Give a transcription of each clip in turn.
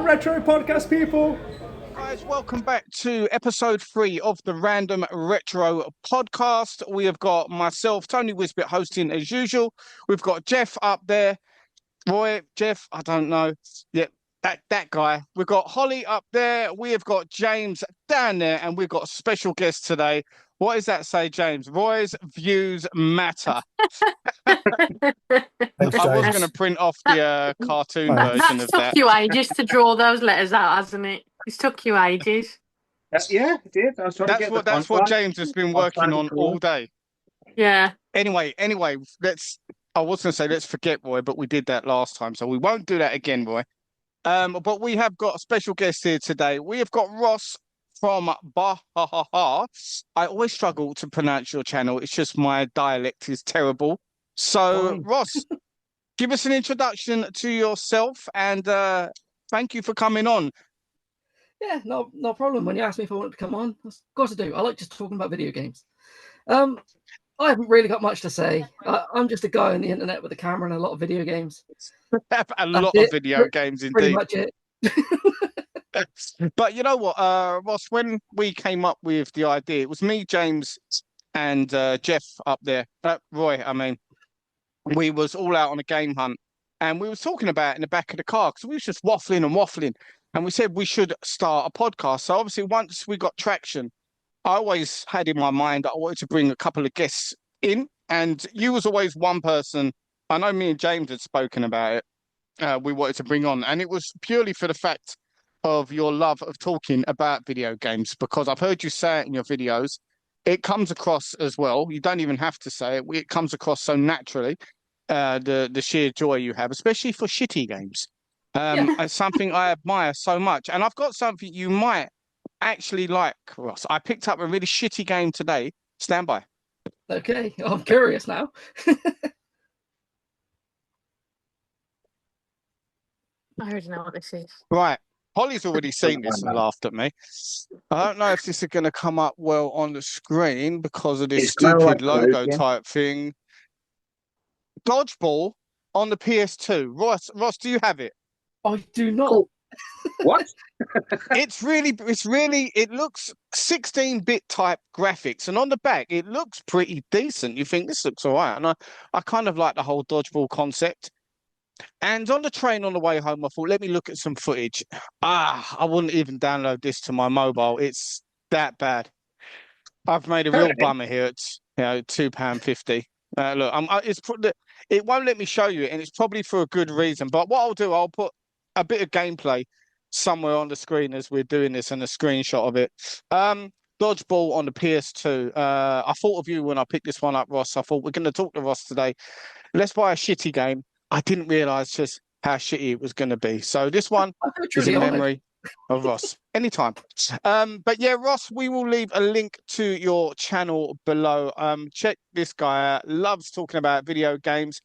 Random Retro Podcast, people. Guys, welcome back to episode 3 of the Random Retro Podcast. We have got myself, Tony Wisbit, hosting as usual. We've got Jeff up there. Roy, Jeff, I don't know. Yeah, that guy. We've got Holly up there. We have got James down there, and we've got a special guest today. What does that say, James? Roy's views matter. I was going to print off the cartoon version of that. Took you ages to draw those letters out, hasn't it? It's took you ages. Yeah, it did. I was trying to get that's what James has been working on all day. Yeah. Anyway, I was going to say let's forget Roy, but we did that last time, so we won't do that again, Roy. But we have got a special guest here today. We have got Ross from Bawhawhaw. I always struggle to pronounce your channel. It's just my dialect is terrible. So, Ross, give us an introduction to yourself and thank you for coming on. Yeah, no problem. When you asked me if I wanted to come on, of course I do. I like just talking about video games. I haven't really got much to say. I'm just a guy on the internet with a camera and a lot of video games. A lot of video games, indeed. Pretty much it. But you know what, Ross, when we came up with the idea, it was me, James, and Jeff up there. Roy, I mean. We was all out on a game hunt, and we was talking about it in the back of the car because we was just waffling. And we said we should start a podcast. So obviously, once we got traction, I always had in my mind that I wanted to bring a couple of guests in, and you was always one person. I know me and James had spoken about it. We wanted to bring on, and it was purely for the fact of your love of talking about video games, because I've heard you say it in your videos. It comes across as well. You don't even have to say it. It comes across so naturally. The sheer joy you have, especially for shitty games. It's something I admire so much. And I've got something you might actually like, Ross. I picked up a really shitty game today. Stand by. Okay, I'm curious now. I already know what this is. Right. Holly's already seen this and laughed at me. I don't know if this is going to come up well on the screen because of this stupid logo type thing. Dodgeball on the PS2. Ross, do you have it? I do not. What? It looks 16-bit type graphics, and on the back it looks pretty decent. You think this looks all right, and I kind of like the whole dodgeball concept. And on the train on the way home, I thought, let me look at some footage. I wouldn't even download this to my mobile. It's that bad. I've made a real bummer here. It's £2.50. Look, it won't let me show you it, and it's probably for a good reason. But what I'll do, I'll put a bit of gameplay somewhere on the screen as we're doing this, and a screenshot of it. Dodgeball on the PS2. I thought of you when I picked this one up, Ross. I thought we're going to talk to Ross today. Let's buy a shitty game. I didn't realise just how shitty it was going to be. So this one is in memory of Ross. Anytime. But yeah, Ross, we will leave a link to your channel below. Check this guy out. Loves talking about video games.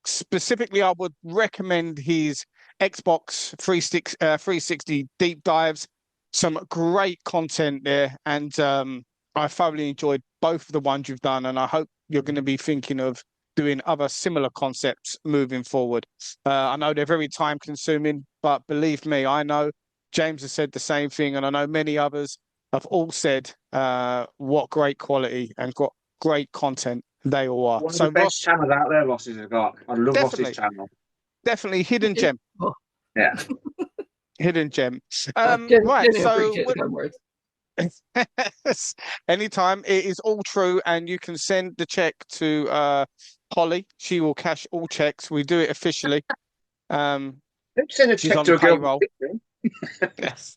Specifically, I would recommend his Xbox 360 deep dives. Some great content there. And I thoroughly enjoyed both of the ones you've done. And I hope you're going to be thinking of doing other similar concepts moving forward. I know they're very time consuming, but believe me, I know James has said the same thing, and I know many others have all said what great quality and great content they all are. One of the best channels out there Ross's has got. I love Ross's channel. Definitely hidden gem. Yeah. Hidden gem. Right, so anytime, it is all true, and you can send the check to Holly. She will cash all checks. We do it officially. Don't send a check to a payroll. Yes.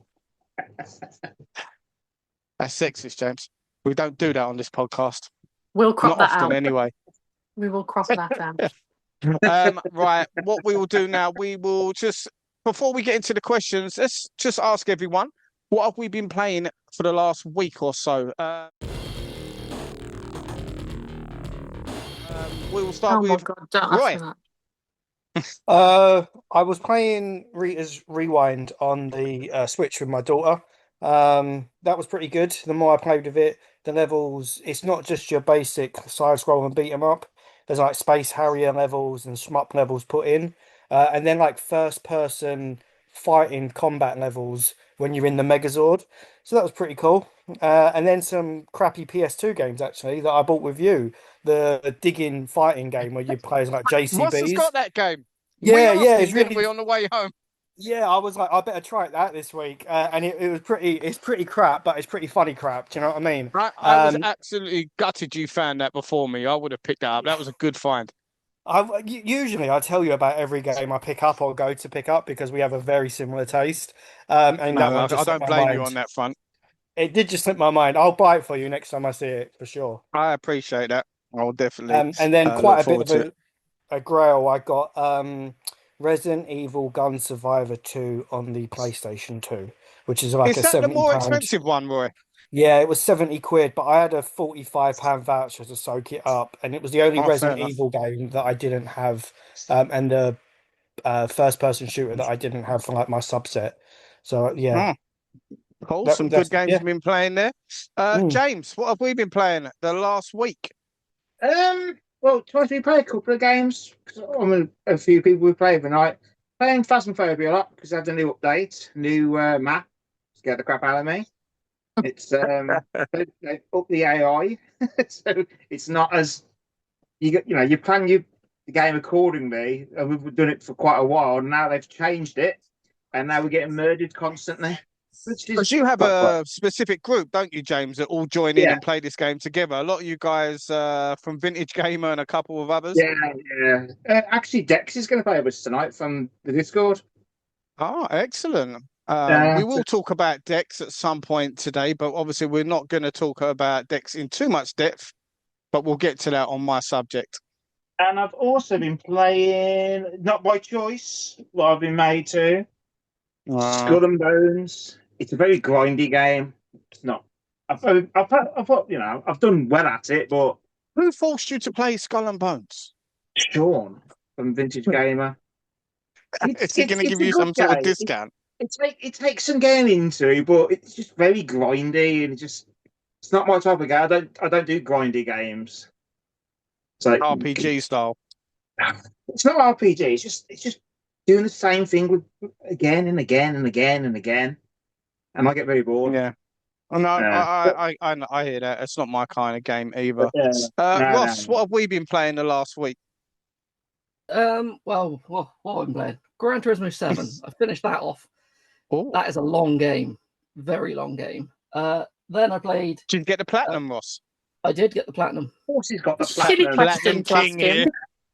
That's sexist, James. We don't do that on this podcast. We'll crop that out. Anyway. We will crop that out. Right. What we will do now, we will just, before we get into the questions, let's just ask everyone, what have we been playing for the last week or so? We will start with Roy. I was playing Rita's Rewind on the Switch with my daughter. That was pretty good. The more I played with it, the levels, it's not just your basic side scroll and beat 'em up. There's like Space Harrier levels and shmup levels put in. And then like first person fighting combat levels when you're in the Megazord. So that was pretty cool. And then some crappy PS2 games actually that I bought with you. The digging fighting game where you play as like Ross has JCBs. got that game. We Yeah, yeah, asked it's him, didn't really we, on the way home? yeah. I was like, I better try that this week, and it was pretty. It's pretty crap, but it's pretty funny crap. Do you know what I mean? I was absolutely gutted you found that before me. I would have picked that up. That was a good find. Usually I tell you about every game I pick up or go to pick up because we have a very similar taste. And that No, one just I slipped don't my blame you on mind. that front. It did just slip my mind. I'll buy it for you next time I see it for sure. I appreciate that. I'll definitely And then look quite a bit forward of to it. a grail. I got Resident Evil Gun Survivor 2 on the PlayStation 2, which is like Is a that the more £70. expensive one, Roy? Yeah, it was 70 quid, but I had a £45 voucher to soak it up, and it was the only Oh, fair Resident enough. Evil game that I didn't have, and the first person shooter that I didn't have for like my subset. So yeah, Oh, cool. Some good that's games yeah. have been playing there. Mm. James, what have we been playing the last week? Well, twice we played a couple of games. 'Cause I'm a few people we play overnight. Playing Phasmophobia a lot because they had a new update, new map. Scared the crap out of me. It's they up the AI, so it's not as you plan the game accordingly, and we've done it for quite a while. And now they've changed it, and now we're getting murdered constantly, which is Because you have not great. a specific group, don't you, James, that all join in Yeah, and play this game together. A lot of you guys from Vintage Gamer and a couple of others. yeah, yeah. Actually, Dex is going to play with us tonight from the Discord. Oh, excellent. We So will talk about Dex at some point today, but obviously we're not going to talk about Dex in too much depth, but we'll get to that on my subject. And I've also been playing, not by choice, what I've been made to, Skull and Bones. It's a very grindy game. It's not. I've done well at it, but Who forced you to play Skull and Bones? Sean from Vintage Gamer, Is he going to it's give a you good some sort of game. discount? It takes some getting into, but it's just very grindy and it's not my type of game. I don't do grindy games. It's like RPG style. it's not RPG. It's just doing the same thing with again and again and again and again, and I get very bored. Yeah. Oh, no, But, I hear that. It's not my kind of game either. no, no, Ross, no. what have we been playing the last week? Well, what have I been playing? Gran Turismo 7. I finished that off. Oh, That is a long game, very long game. Then I played. did you get the platinum, Ross? I did get the platinum. Of course, he's got the Silly platinum. question Platinum to ask king here. him.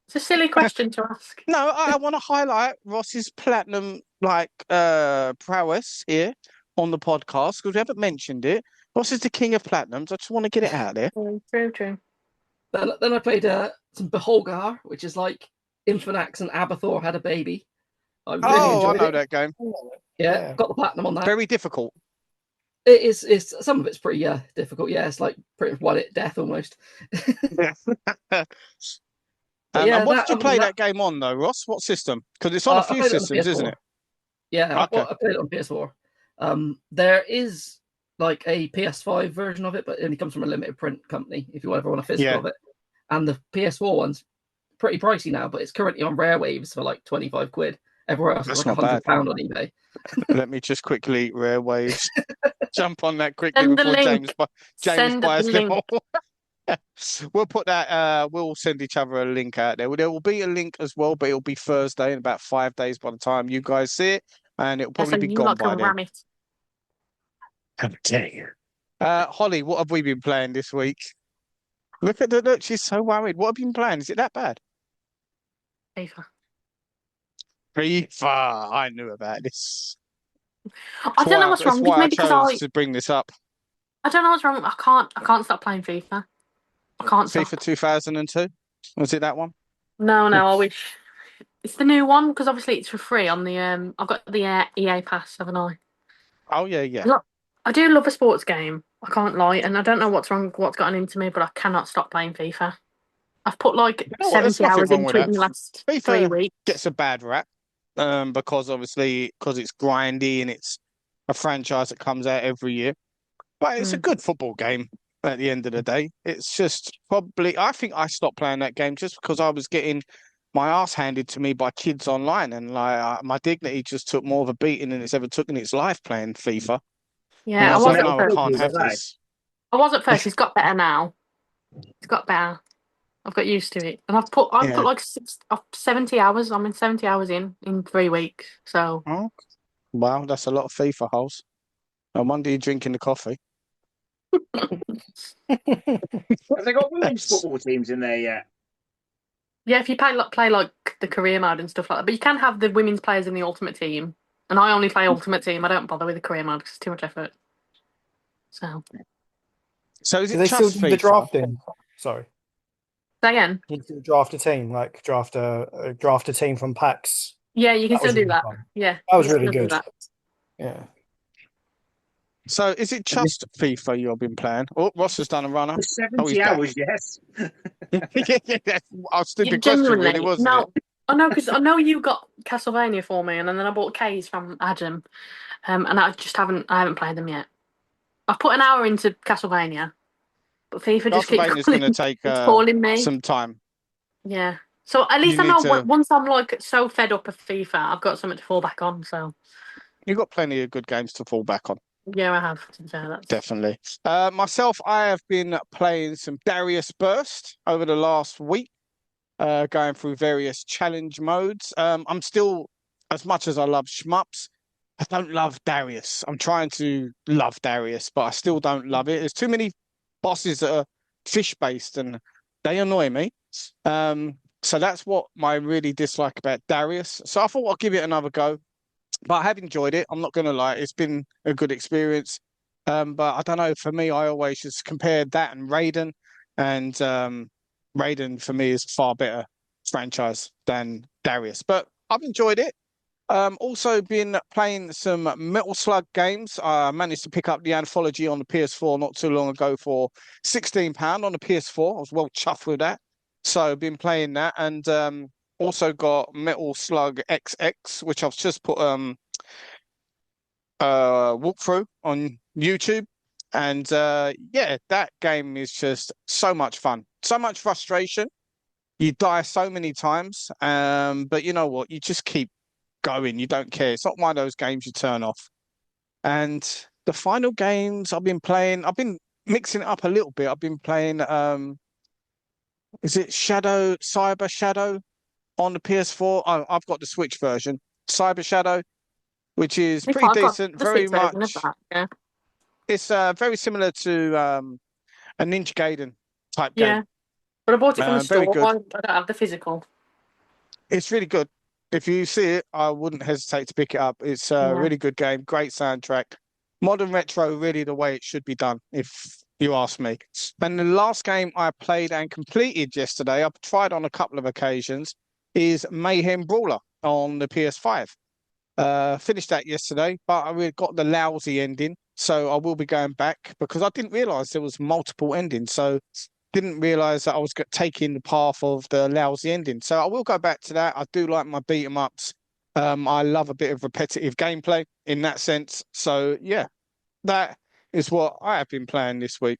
It's a silly question to ask. No, I want to highlight Ross's platinum prowess here on the podcast because we haven't mentioned it. Ross is the king of platinums. I just want to get it out there. True, true. Then I played some Beholgar, which is like Infernax and Abathur had a baby. I really I enjoyed know it. that game. Yeah, got the platinum on that. Very difficult. It is. It's some of it's pretty difficult. Yeah, it's like pretty much one hit death almost. And what did you play that game on though, Ross? What system? Because it's on a few systems, isn't it? Yeah, Okay. I played it on PS4. There is like a PS5 version of it, but it only comes from a limited print company if you ever want a physical of it. And the PS4 one's pretty pricey now, but it's currently on Rare Waves for like 25 quid. Everywhere else is like £100 on eBay. Let me just quickly Rare Waves. Jump on that quickly Send the before link. James buys the them link. all. We'll put that. We'll send each other a link out there. There will be a link as well, but it'll be Thursday in about 5 days by the time you guys see it, and it'll probably be gone by then. How dare you? Holly, what have we been playing this week? Look at the look. She's so worried. What have you been playing? Is it that bad? FIFA. FIFA. I knew about this. I don't know what's wrong. That's why Maybe I chose to bring this up. I don't know what's wrong. I can't stop playing FIFA. I can't stop. FIFA 2002. Was it that one? No, I wish. It's the new one because obviously it's for free on the I've got the EA Pass, haven't I? Oh yeah. Look, I do love a sports game. I can't lie, and I don't know what's wrong, what's gotten into me, but I cannot stop playing FIFA. I've put like 70 hours into it in the last 3 weeks. Gets a bad rap, because it's grindy and it's a franchise that comes out every year. But it's a good football game at the end of the day. It's just probably, I think I stopped playing that game just because I was getting my ass handed to me by kids online, and like my dignity just took more of a beating than it's ever took in its life playing FIFA. And Yeah, I I was was like, at no, I first. can't have this. I was at first. It's got better now. It's got better. I've got used to it, and I've put Yeah. like 70 hours. I'm in 70 hours in 3 weeks. So Oh, wow, that's a lot of FIFA holes. No wonder you're drinking the coffee. Have they got women's football teams in there yet? yeah, if you play like the career mode and stuff like that, but you can have the women's players in the ultimate team. And I only play ultimate team. I don't bother with the career mode because it's too much effort. So So is Do it they still just do the FIFA? drafting? Sorry. again, You can still draft a team, like draft a team from packs. yeah, you can That still was do really that. fun. Yeah, That you was can really still do good. that. Yeah. So is it just FIFA you've been playing? Oh, Ross has done a runner. For Oh, he's 70 back. hours, yes. Yeah. I stood Yeah, the question, really, genuinely, wasn't it? no, I know because I know you got Castlevania for me, and then I bought K's from Adam, and I haven't played them yet. I've put an hour into Castlevania, but FIFA just keeps Castlevania is going to take it's calling me. some time. Yeah, so at You least I need know to. once I'm like so fed up of FIFA, I've got something to fall back on. So You've got plenty of good games to fall back on. yeah, I have. To be fair, that's Definitely. Myself, I have been playing some Darius Burst over the last week, going through various challenge modes. I'm still, as much as I love shmups, I don't love Darius. I'm trying to love Darius, but I still don't love it. There's too many bosses that are fish-based and they annoy me. So that's what I really dislike about Darius. So I thought I'll give it another go. But I have enjoyed it. I'm not going to lie. It's been a good experience. But I don't know. For me, I always just compared that and Raiden. And Raiden, for me, is a far better franchise than Darius. But I've enjoyed it. Also been playing some Metal Slug games. I managed to pick up the anthology on the PS4 not too long ago for £16 on the PS4. I was well chuffed with that. So been playing that. And also got Metal Slug XX, which I've just put walkthrough on YouTube. And yeah, that game is just so much fun. So much frustration. You die so many times. But you know what? You just keep going. You don't care. It's not one of those games you turn off. And the final games I've been playing, I've been mixing it up a little bit. I've been playing is it Cyber Shadow on the PS4? I've got the Switch version, Cyber Shadow, which is pretty I've got decent. the Very Switch version of much, that. Yeah, it's very similar to a Ninja Gaiden type game. yeah, but I bought it from the Very store. good. I don't have the physical. It's really good. If you see it, I wouldn't hesitate to pick it up. It's a Yeah. really good game, great soundtrack. Modern retro, really the way it should be done, if you ask me. And the last game I played and completed yesterday, I've tried on a couple of occasions, is Mayhem Brawler on the PS5. Finished that yesterday, but I really got the lousy ending, so I will be going back because I didn't realise there was multiple endings. So didn't realise that I was taking the path of the lousy ending. So I will go back to that. I do like my beat 'em ups. I love a bit of repetitive gameplay in that sense. So yeah, that is what I have been playing this week.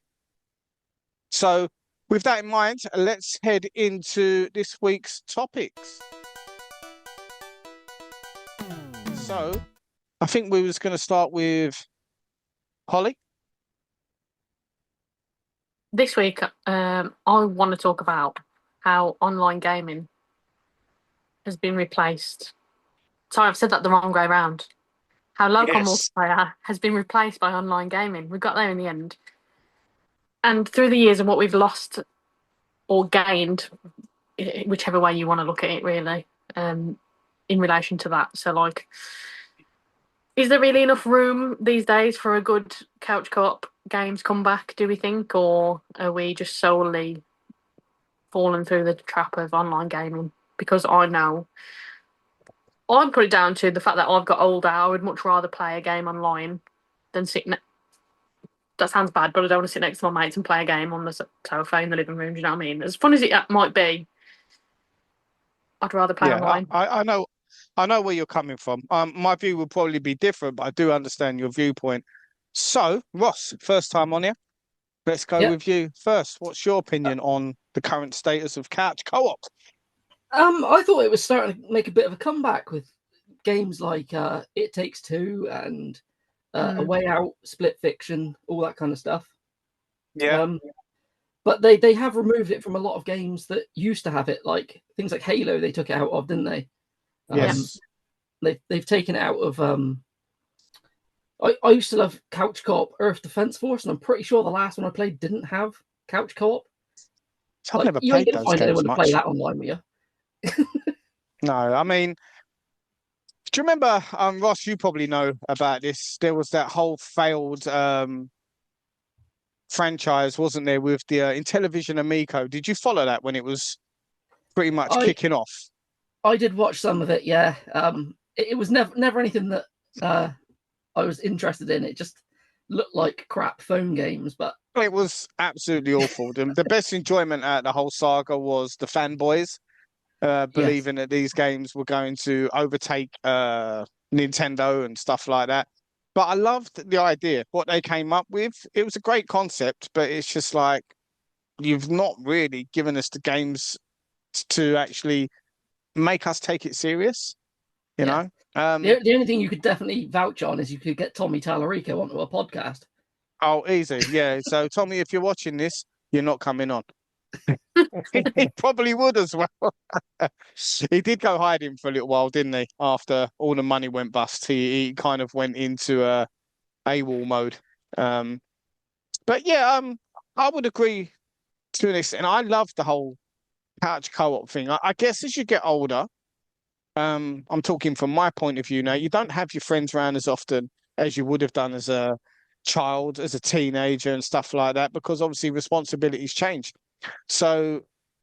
So with that in mind, let's head into this week's topics. So I think we was going to start with Holly. This week, I want to talk about how online gaming has been replaced. Sorry, I've said that the wrong way around. How local multiplayer has been replaced by online gaming. We got there in the end. And through the years and what we've lost or gained, whichever way you want to look at it, really, in relation to that. So, like, is there really enough room these days for a good couch co-op games comeback, do we think? Or are we just solely fallen through the trap of online gaming? Because I know I'd put it down to the fact that I've got older. I would much rather play a game online than that sounds bad, but I don't want to sit next to my mates and play a game on the sofa in the living room. Do you know what I mean? As fun as it might be, I'd rather play online. I know. I know where you're coming from. My view would probably be different, but I do understand your viewpoint. So, Ross, first time on here. Let's go with you first. What's your opinion on the current status of couch co-op? I thought it was starting to make a bit of a comeback with games like It Takes Two and A Way Out, Split Fiction, all that kind of stuff. Yeah. But they have removed it from a lot of games that used to have it, like things like Halo. They took it out of, didn't they? Yes. They've taken it out of. I used to love Couch Co-op Earth Defense Force, and I'm pretty sure the last one I played didn't have couch co-op. I've never You ain't played gonna those find anyone games to much. play that online with you. No, I mean, do you remember, Ross, you probably know about this. There was that whole failed franchise, wasn't there, with the Intellivision Amico? Did you follow that when it was pretty much kicking off? I did watch some of it, yeah. It was never anything that I was interested in. It just looked like crap phone games, but it was absolutely awful. The best enjoyment out of the whole saga was the fanboys believing that these games were going to overtake Nintendo and stuff like that. But I loved the idea, what they came up with. It was a great concept, but it's just like, you've not really given us the games to actually make us take it serious, you know? The only thing you could definitely vouch on is you could get Tommy Tallarico onto a podcast. Oh, easy. Yeah. So, Tommy, if you're watching this, you're not coming on. He probably would as well. He did go hiding for a little while, didn't he? After all the money went bust, he kind of went into AWOL mode. But yeah, I would agree to an extent. I love the whole couch co-op thing. I guess as you get older, I'm talking from my point of view now, you don't have your friends around as often as you would have done as a child, as a teenager and stuff like that, because obviously responsibilities change. So,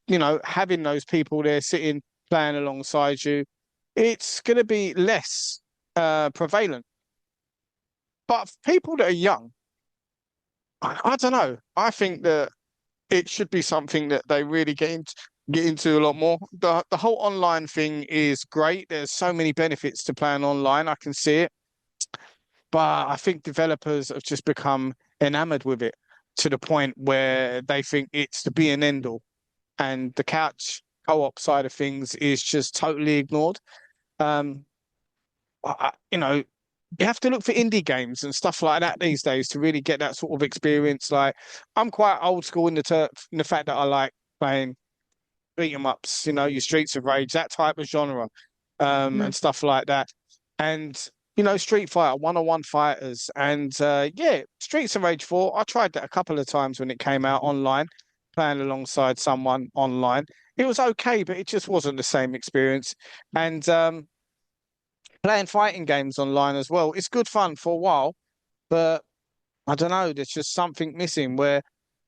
you know, having those people there sitting, playing alongside you, it's going to be less prevalent. But for people that are young, I don't know. I think that it should be something that they really get into a lot more. The whole online thing is great. There's so many benefits to playing online. I can see it. But I think developers have just become enamored with it to the point where they think it's the be and end all. And the couch co-op side of things is just totally ignored. You know, you have to look for indie games and stuff like that these days to really get that sort of experience. Like, I'm quite old school in the fact that I like playing beat 'em ups, you know, your Streets of Rage, that type of genre, and stuff like that. And you know, Street Fighter, one-on-one fighters, and yeah, Streets of Rage 4. I tried that a couple of times when it came out online, playing alongside someone online. It was okay, but it just wasn't the same experience. And playing fighting games online as well, it's good fun for a while, but I don't know, there's just something missing where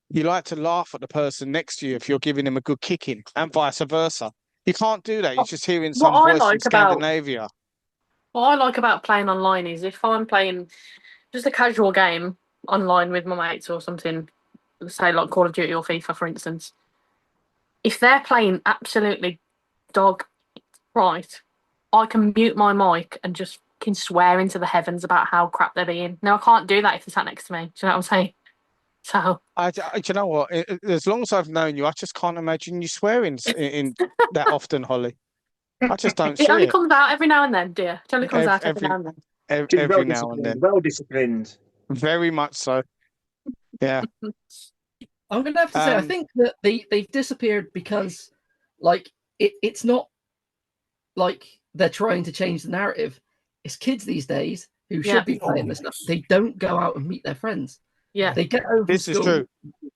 you like to laugh at the person next to you if you're giving them a good kicking, and vice versa. You can't do that. You're just hearing What some I voice from like about Scandinavia. what I like about playing online is if I'm playing just a casual game online with my mates or something, say like Call of Duty or FIFA, for instance, if they're playing absolutely dog right, I can mute my mic and just can swear into the heavens about how crap they're being. Now I can't do that if they're sat next to me. Do you know what I'm saying? So You know what? As long as I've known you, I just can't imagine you swearing in that often, Holly. I just don't it see only it comes out every now and then, dear. It only comes out every every now and then. She's every now and then. well disciplined. Very much so. Yeah. I'm going to have to say, I think that they've disappeared because, like, it's not like they're trying to change the narrative. It's kids these days who should be playing this stuff. They don't go out and meet their friends. Yeah. They get home from This school, is true.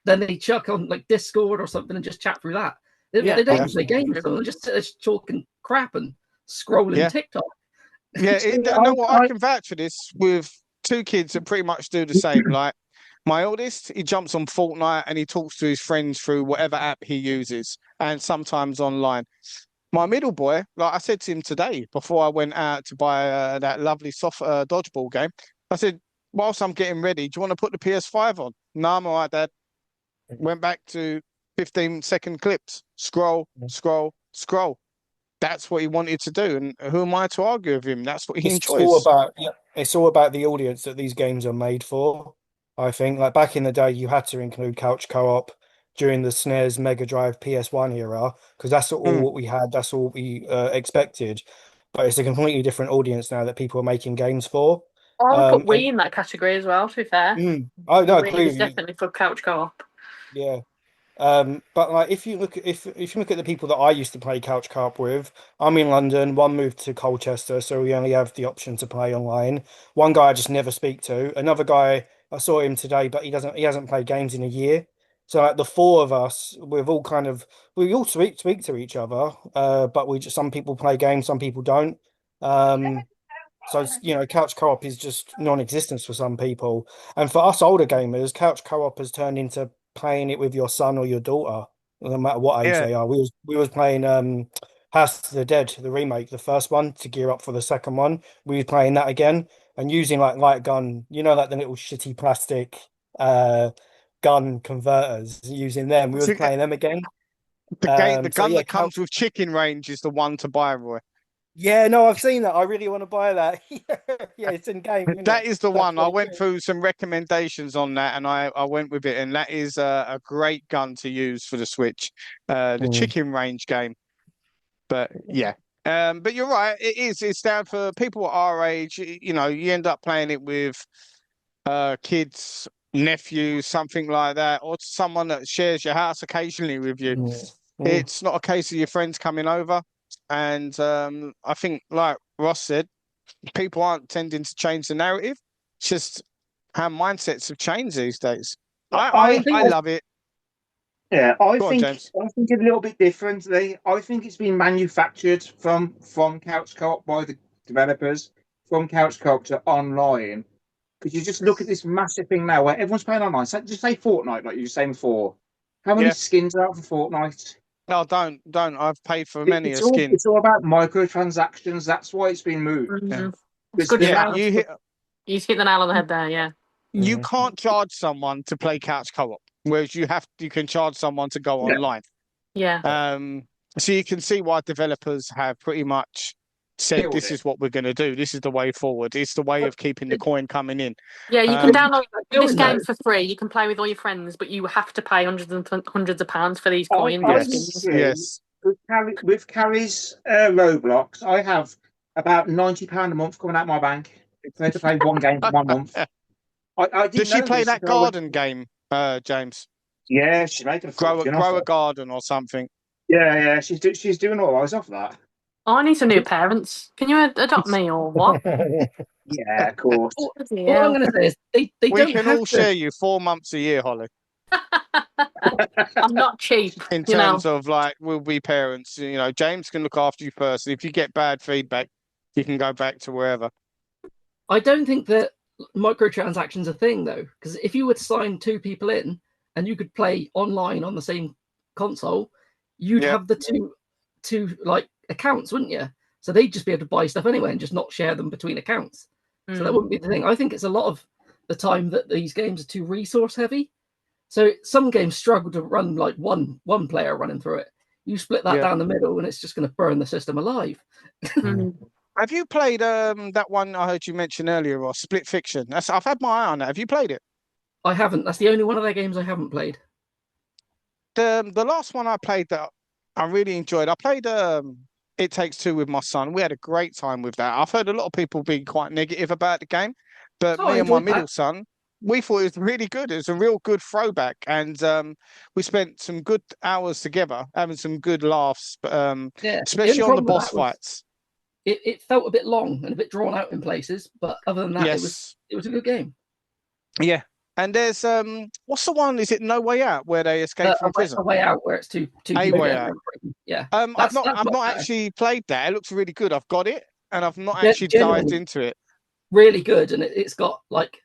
then they chuck on like Discord or something and just chat through that. They don't even play games, so they just sit there talking crap and scrolling TikTok. Yeah, know what? I can vouch for this with two kids that pretty much do the same. Like, my oldest, he jumps on Fortnite and he talks to his friends through whatever app he uses, and sometimes online. My middle boy, like I said to him today before I went out to buy that lovely soft dodgeball game, I said, whilst I'm getting ready, do you want to put the PS5 on? No, I'm all right, Dad. Went back to 15-second clips. Scroll, scroll, scroll. That's what he wanted to do. And who am I to argue with him? That's what he enjoys. It's all about the audience that these games are made for. I think, like back in the day, you had to include couch co-op. during the SNES, Mega Drive, PS1 era, because that's all Mm. what we had. That's all we expected. But it's a completely different audience now that people are making games for. I would put Wii And in that category as well, to be fair. I no, I Wii agree is with you. definitely for couch co-op. Yeah. But like if you look at if you look at the people that I used to play couch co-op with, I'm in London, one moved to Colchester, so we only have the option to play online. One guy I just never speak to. Another guy, I saw him today, but he hasn't played games in a year. So like the four of us, we all speak to each other, but we just some people play games, some people don't. Um, so couch co-op is just non-existence for some people. And for us older gamers, couch co-op has turned into playing it with your son or your daughter, no matter what age Yeah. they are. We was playing House of the Dead, the remake, the first one, to gear up for the second one. We was playing that again and using like light gun, like the little shitty plastic uh gun converters, using them. We was So, playing them again. the So gun yeah, that comes with chicken range is the one to buy, Roy. yeah, no, I've seen that. I really want to buy that. Yeah, it's in game, isn't That it? is the About one. I 20 went quid. through some recommendations on that, and I went with it, and that is a great gun to use for the Switch, the Mm. chicken range game. But yeah, but you're right. It is. It's down for people our age. You end up playing it with kids, nephews, something like that, or someone that shares your house occasionally with you. Mm. Mm. It's not a case of your friends coming over, and I think, like Ross said, people aren't tending to change the narrative. It's just how mindsets have changed these days. I, I love it. yeah, Go on, James. I think it's a little bit differently. I think it's been manufactured from Couch Co-op by the developers, from Couch Co-op to online. Because you just look at this massive thing now where everyone's playing online. So just say Fortnite, like you were saying before. How many Yeah. skins are out for Fortnite? No, don't. I've paid for many a skin. It's all about microtransactions. That's why it's been moved. Yeah. It's Because good the Yeah, shout. amount you hit. You hit the nail on the head there, yeah. You can't charge someone to play couch co-op, whereas you can charge someone to go Yeah. online. Yeah. So you can see why developers have pretty much said killed this it. is what we're going to do. This is the way forward. It's the way of keeping the coin coming in. Yeah, you can download this doing game that. for free. You can play with all your friends, but you have to pay hundreds of pounds for these coins I and Yes, skins. see yes. with Carrie's Roblox, I have about £90 a month coming out my bank. I have to play one game for 1 month. I Does didn't she know play this that until I went. garden game, James? Yeah, she's making a fortune off Grow a it. garden or something. Yeah, she's doing all right off that. I need some new parents. Can you adopt me or what? Yeah, of course. All Yeah. I'm going to say is they We don't can have all to. share you 4 months a year, Holly. I'm not cheap, In you know. terms of like, we'll be parents. James can look after you first. If you get bad feedback, you can go back to wherever. I don't think that microtransactions are a thing though, because if you were to sign two people in and you could play online on the same console, you'd Yeah. have the two like accounts, wouldn't you? So they'd just be able to buy stuff anyway and just not share them between accounts. So that wouldn't be the thing. I think it's a lot of the time that these games are too resource heavy. So some games struggle to run like one player running through it. You split that Yeah. down the middle and it's just going to burn the system alive. Have you played that one I heard you mention earlier, Ross? Split Fiction. I've had my eye on that. Have you played it? I haven't. That's the only one of their games I haven't played. The last one I played that I really enjoyed. I played It Takes Two with my son. We had a great time with that. I've heard a lot of people being quite negative about the game, but Oh, me I and my enjoyed that. middle son, we thought it was really good. It was a real good throwback, and we spent some good hours together, having some good laughs. Yeah, especially on the problem with boss that was fights. it felt a bit long and a bit drawn out in places, but other than that, Yes. it was a good game. Yeah. And there's what's the one? Is it No Way Out where they escape from prison? A Way Out, where it's two A people Way getting Out. out of prison. Yeah, I've that's not much better. actually played that. It looks really good. I've got it, and I've not actually dived Genuinely into it. really good, and it's got like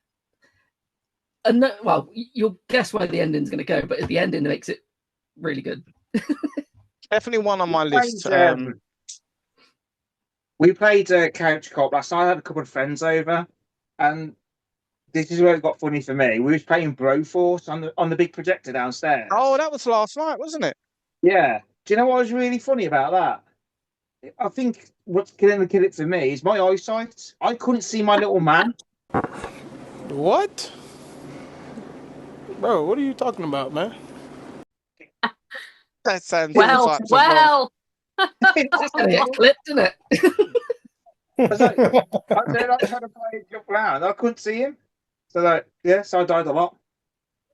well, you'll guess where the ending's going to go, but the ending makes it really good. Definitely one on my list. We played Couch Co-op last night. I had a couple of friends over, and this is where it got funny for me. We was playing Broforce on the big projector downstairs. Oh, that was last night, wasn't it? Yeah. Do you know what was really funny about that? I think what's killing it for me is my eyesight. I couldn't see my little man. What? Bro, what are you talking about, man? That sounds Well, all types of wrong. well. It's going to get clipped, isn't it? I was like, they're like trying to play jump around. I couldn't see him. So like, yeah, so I died a lot.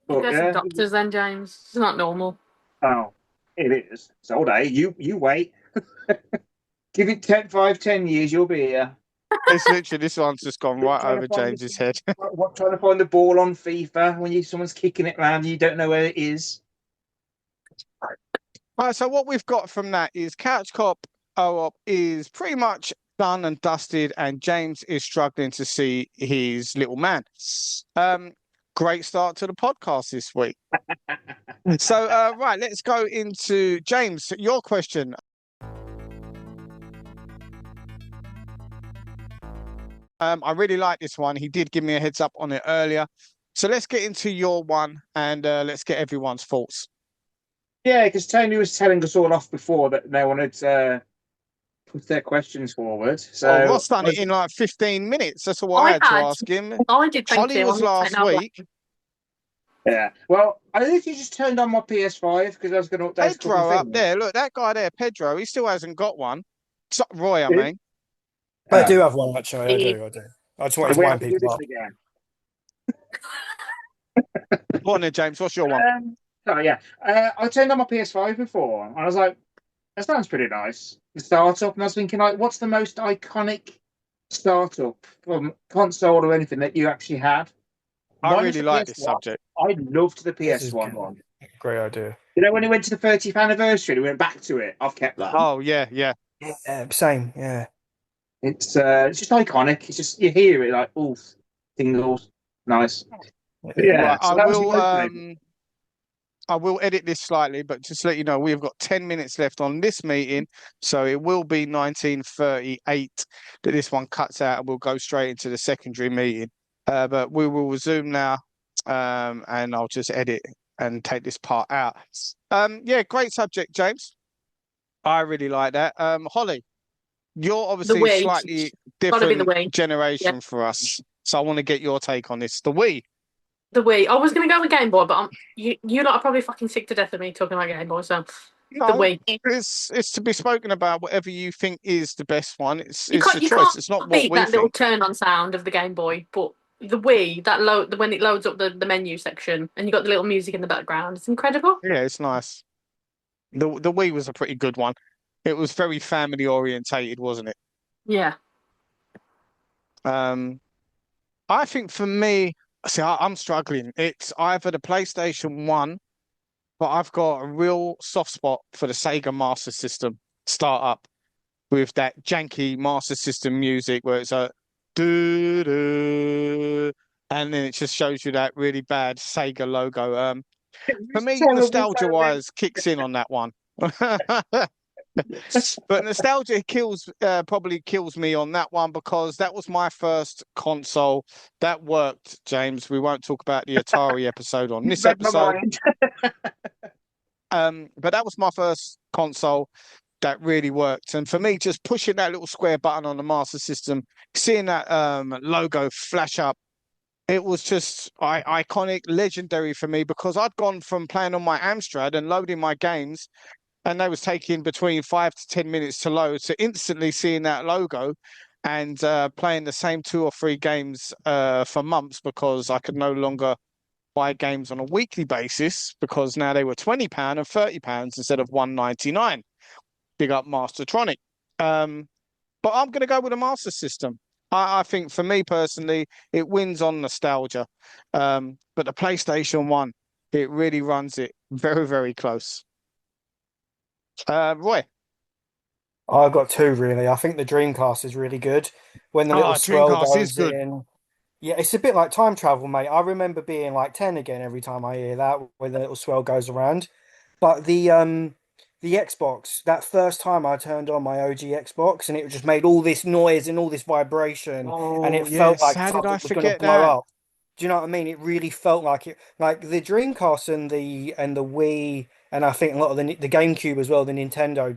You But go to the yeah, doctors then, James. It's not normal. oh, it is. It's all day. You wait. Give it 10 years, you'll be here. It's literally this one's just gone right Trying to over find James's head. Trying to find the ball on FIFA when someone's kicking it around and you don't know where it is. All right, so what we've got from that is Couch Cop OOP is pretty much done and dusted, and James is struggling to see his little man. Great start to the podcast this week. So, right, let's go into James, your question. I really like this one. He did give me a heads up on it earlier. So let's get into your one and let's get everyone's thoughts. Yeah, because Tony was telling us all off before that they wanted to put their questions forward. So Oh, Ross done it in like 15 minutes. That's all I had to ask him. I did think Holly was last week. Yeah. Well, I think you just turned on my PS5 because I was going to update a couple Pedro of up things. there. Look, that guy there, Pedro, he still hasn't got one. Roy, I mean. I do have one, actually. I do. I just wanted to we wind have to do people this up. again. Go on then, James. What's your one? I turned on my PS5 before, and I was like, "That sounds pretty nice." The startup, and I was thinking, like, what's the most iconic startup from console or anything that you actually had? I Mine was really the like this PS1. subject. I loved the This is PS1 good. one. Great idea. You know, when it went to the 30th anniversary, we went back to it. I've kept that. Oh, yeah, yeah. Yeah, same. Yeah. It's just iconic. It's just you hear it like, oof, tingles, nice. But yeah, Right, so that was my favourite. I will edit this slightly, but just to let you know, we've got 10 minutes left on this meeting. So it will be 1938 that this one cuts out and we'll go straight into the secondary meeting. But we will resume now and I'll just edit and take this part out. Yeah, great subject, James. I really like that. Holly, you're obviously Wii. slightly Gotta be the different Wii. generation for us. So I want to get your take on this. The Wii. The Wii. I was going to go with Game Boy, but you lot are probably fucking sick to death of me talking about Game Boy, so No, the Wii. it's to be spoken about. Whatever you think is the best one, it's You the can't choice. It's not what beat we that little think. turn-on sound of the Game Boy, but the Wii, when it loads up the menu section and you got the little music in the background, it's incredible. Yeah, it's nice. The Wii was a pretty good one. It was very family orientated, wasn't it? Yeah. I think for me, see, I'm struggling. It's either the PlayStation 1, but I've got a real soft spot for the Sega Master System startup with that janky Master System music where it's a doo doo, and then it just shows you that really bad Sega logo. For me, nostalgia-wise, kicks in on that one. But nostalgia probably kills me on that one because that was my first console that worked, James. We won't talk about the Atari episode on this episode. But that was my first console that really worked. And for me, just pushing that little square button on the Master System, seeing that logo flash up, it was just iconic, legendary for me because I'd gone from playing on my Amstrad and loading my games, and they was taking between 5 to 10 minutes to load, to instantly seeing that logo and playing the same 2 or 3 games for months because I could no longer buy games on a weekly basis because now they were £20 and £30 instead of £1.99. Big up Mastertronic. But I'm going to go with a Master System. I think for me personally, it wins on nostalgia. But the PlayStation 1, it really runs it very, very close. Roy. I've got 2 really. I think the Dreamcast is really good. When the little swirl Dreamcast is goes good. in. Yeah, it's a bit like time travel, mate. I remember being like 10 again every time I hear that when the little swirl goes around. But the Xbox, that first time I turned on my OG Xbox and it just made all this noise and all this vibration and Oh, it felt yes. like How did I something was going to forget blow that? up. Do you know what I mean? It really felt like it, like the Dreamcast and the Wii, and I think a lot of the GameCube as well, the Nintendo.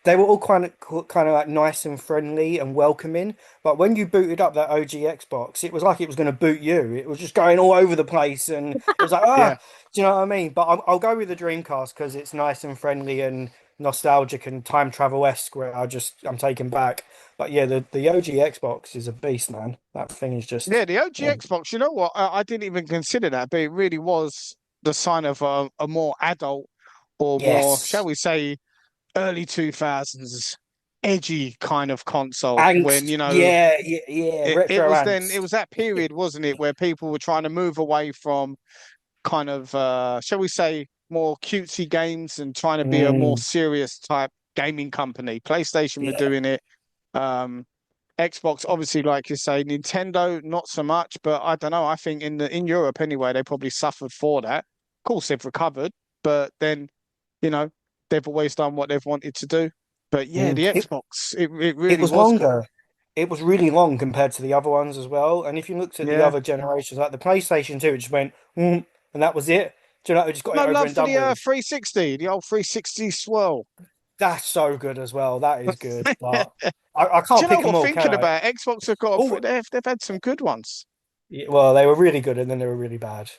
They were all kind of like nice and friendly and welcoming. But when you booted up that OG Xbox, it was like it was going to boot you. It was just going all over the place, and it was like Yeah. do you know what I mean? But I'll go with the Dreamcast because it's nice and friendly and nostalgic and time travel-esque, where I'm taken back. But yeah, the OG Xbox is a beast, man. That thing is Yeah, just the OG yeah. Xbox, you know what? I didn't even consider that, but it really was the sign of a more adult or more, shall Yes. we say, early 2000s edgy kind of console when, Angst. Yeah, yeah, yeah. it Retro was then, it angst. was that period, wasn't it, where people were trying to move away from kind of, shall we say, more cutesy games and trying to be a more Mm, serious type gaming company. PlayStation were yeah. doing it. Um, Xbox, obviously, like you say, Nintendo, not so much, but I don't know. I think in Europe anyway, they probably suffered for that. Of course, they've recovered, but then, you know, they've always done what they've wanted to do. But yeah, Mm. the It Xbox, it it really was was good. longer. It was really long compared to the other ones as well. And if you looked at the Yeah. other generations, like the PlayStation 2, it just went, and that was it. Do you know, it just got it No over love and for done the with. 360, the old 360 swirl. That's so good as well. That is good. Do But I you can't know pick them what? all, can Thinking I? about it, Xbox have got Oh, they've had some good ones. yeah, well, they were really good and then they were really bad.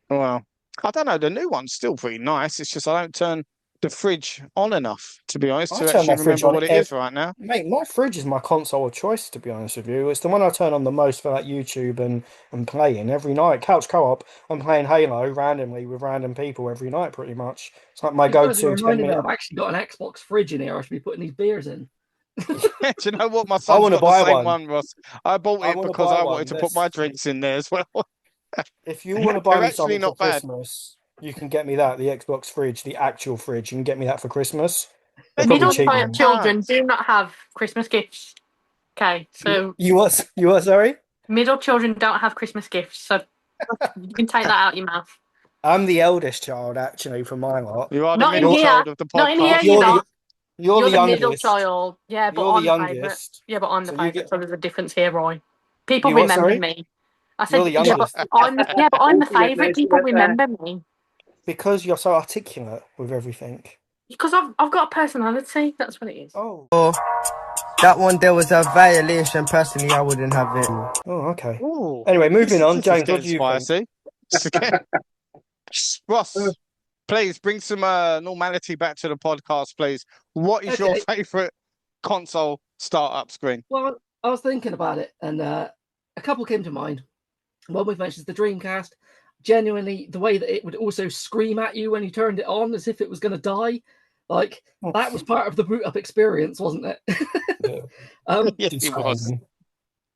Well, I don't know. The new one's still pretty nice. It's just I don't turn the fridge on enough, to be honest, I to turn actually my fridge remember on. what it is right now. Mate, my fridge is my console of choice, to be honest with you. It's the one I turn on the most for like YouTube and playing every night. Couch co-op, I'm playing Halo randomly with random people every night, pretty much. It's like my You guys are go-to 10 reminding me minute. I've actually got an Xbox fridge in here. I should be putting these beers in. Do you know what? My I son's want to got the buy same one. one, Ross. I bought I it want to because buy I wanted one. to put my drinks in there as well. If you want to buy They're me actually something for not bad. Christmas, you can get me that, the Xbox fridge, the actual fridge. You can get me that for Christmas. They're probably Middle cheap, I man. children can't. do not have Christmas gifts. Okay, so You what, sorry? middle children don't have Christmas gifts, so you can take that out your mouth. I'm the eldest child, actually, from my lot. You are the Not in middle You're here. child of the Not in here, podcast. you're you're the not. you're the You're the middle youngest. child. Yeah, but You're the I'm the favourite. youngest. Yeah, but I'm the So you favourite, get so there's a difference here, Roy. People you what, remember sorry? me. I You're said, the yeah, but youngest I'm the Ultimate favourite. nice to People get there. remember me. because you're so articulate with everything. Because I've got a personality. That's what it is. Oh. That one there was a violation. Personally, I wouldn't have it. Oh, okay. Ooh, Anyway, moving on. this is James, what getting do you think? spicy. Ross, please bring some normality back to the podcast, please. What is your Okay. favorite console startup screen? Well, I was thinking about it, and a couple came to mind. One we've mentioned is the Dreamcast. Genuinely, the way that it would also scream at you when you turned it on as if it was going to die. Like, that was part of the boot up experience, wasn't it? Yeah, Yes, it's it was. crazy.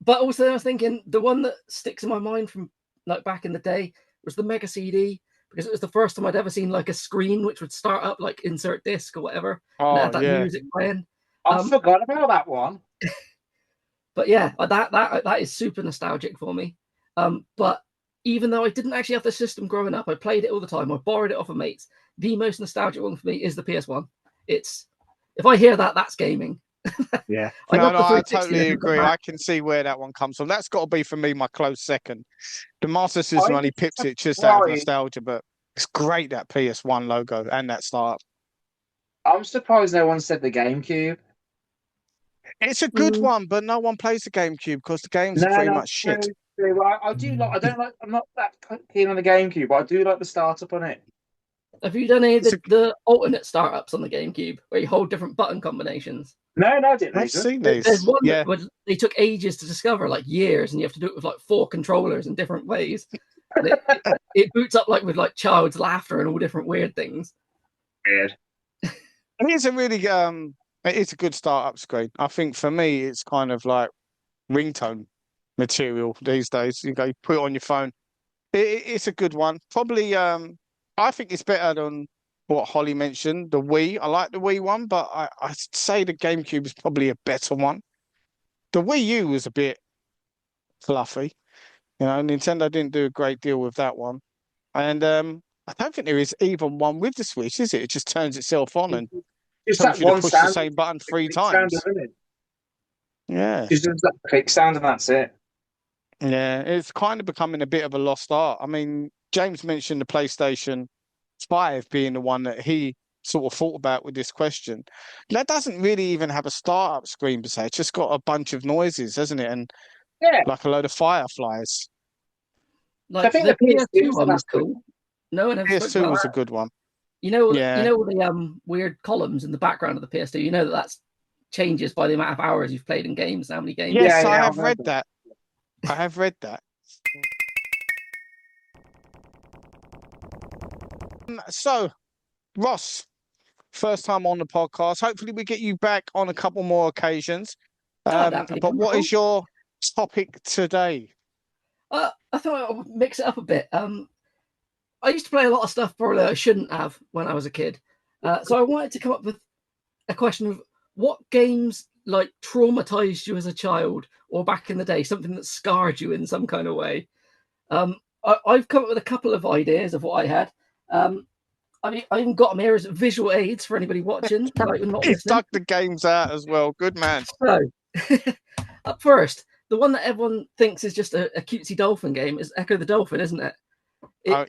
But also, I was thinking the one that sticks in my mind from like back in the day was the Mega CD, because it was the first time I'd ever seen like a screen which would start up like insert disc or whatever, and it Oh had that yeah. music playing. I forgot about that one. But yeah, that is super nostalgic for me. But even though I didn't actually have the system growing up, I played it all the time. I borrowed it off of mates. The most nostalgic one for me is the PS1. It's if I hear that, that's gaming. Yeah. I No, got no, the I 360. totally agree. I can see where that one comes from. That's got to be for me my close second. The Master System I only was pips it just out of surprised. nostalgia, but it's great that PS1 logo and that start. I'm surprised no one said the GameCube. It's a good one, but no one plays the GameCube because the games are No, pretty no, much shit. true, true. I do like. I don't like. I'm not that keen on the GameCube, but I do like the startup on it. Have you done any of It's a, the alternate startups on the GameCube where you hold different button combinations? No, I didn't I've need them. seen There's these. one Yeah. that they took ages to discover, like years, and you have to do it with like 4 controllers in different ways. And it boots up like with like child's laughter and all different weird things. Weird. It is a really it is a good startup screen. I think for me it's kind of like ringtone material these days. You go you put it on your phone. It's a good one. Probably I think it's better than what Holly mentioned, the Wii. I like the Wii one, but I'd say the GameCube is probably a better one. The Wii U was a bit fluffy. You know, Nintendo didn't do a great deal with that one. And I don't think there is even one with the Switch, is it? It just turns itself on and Just tells that you to one push the sound, same button the three click sound, times. isn't it? Yeah. Just does that click sound, and that's it. Yeah, it's kind of becoming a bit of a lost art. I mean, James mentioned the PlayStation 5 being the one that he sort of thought about with this question. That doesn't really even have a startup screen per se. It's just got a bunch of noises, hasn't it? And Yeah, like a load of fireflies. I Like think the the PS2 PS2 is the one was last one. cool. No one ever spoke PS2 about was a that. good one. You know, Yeah. the weird columns in the background of the PS2. You know that's changes by the amount of hours you've played in games, how many games. Yes, Yeah, I yeah, I have read remember. that. I have read that. So, Ross, first time on the podcast. Hopefully, we get you back on a couple more occasions. Oh, that'd be But what wonderful. is your topic today? I thought I would mix it up a bit. I used to play a lot of stuff probably I shouldn't have when I was a kid. So I wanted to come up with a question of what games like traumatized you as a child or back in the day, something that scarred you in some kind of way. I've come up with a couple of ideas of what I had. I mean, I even got them here as visual aids for anybody watching, like not You listening. stuck the games out as well. Good man. So, up first, the one that everyone thinks is just a cutesy dolphin game is Echo the Dolphin, isn't it?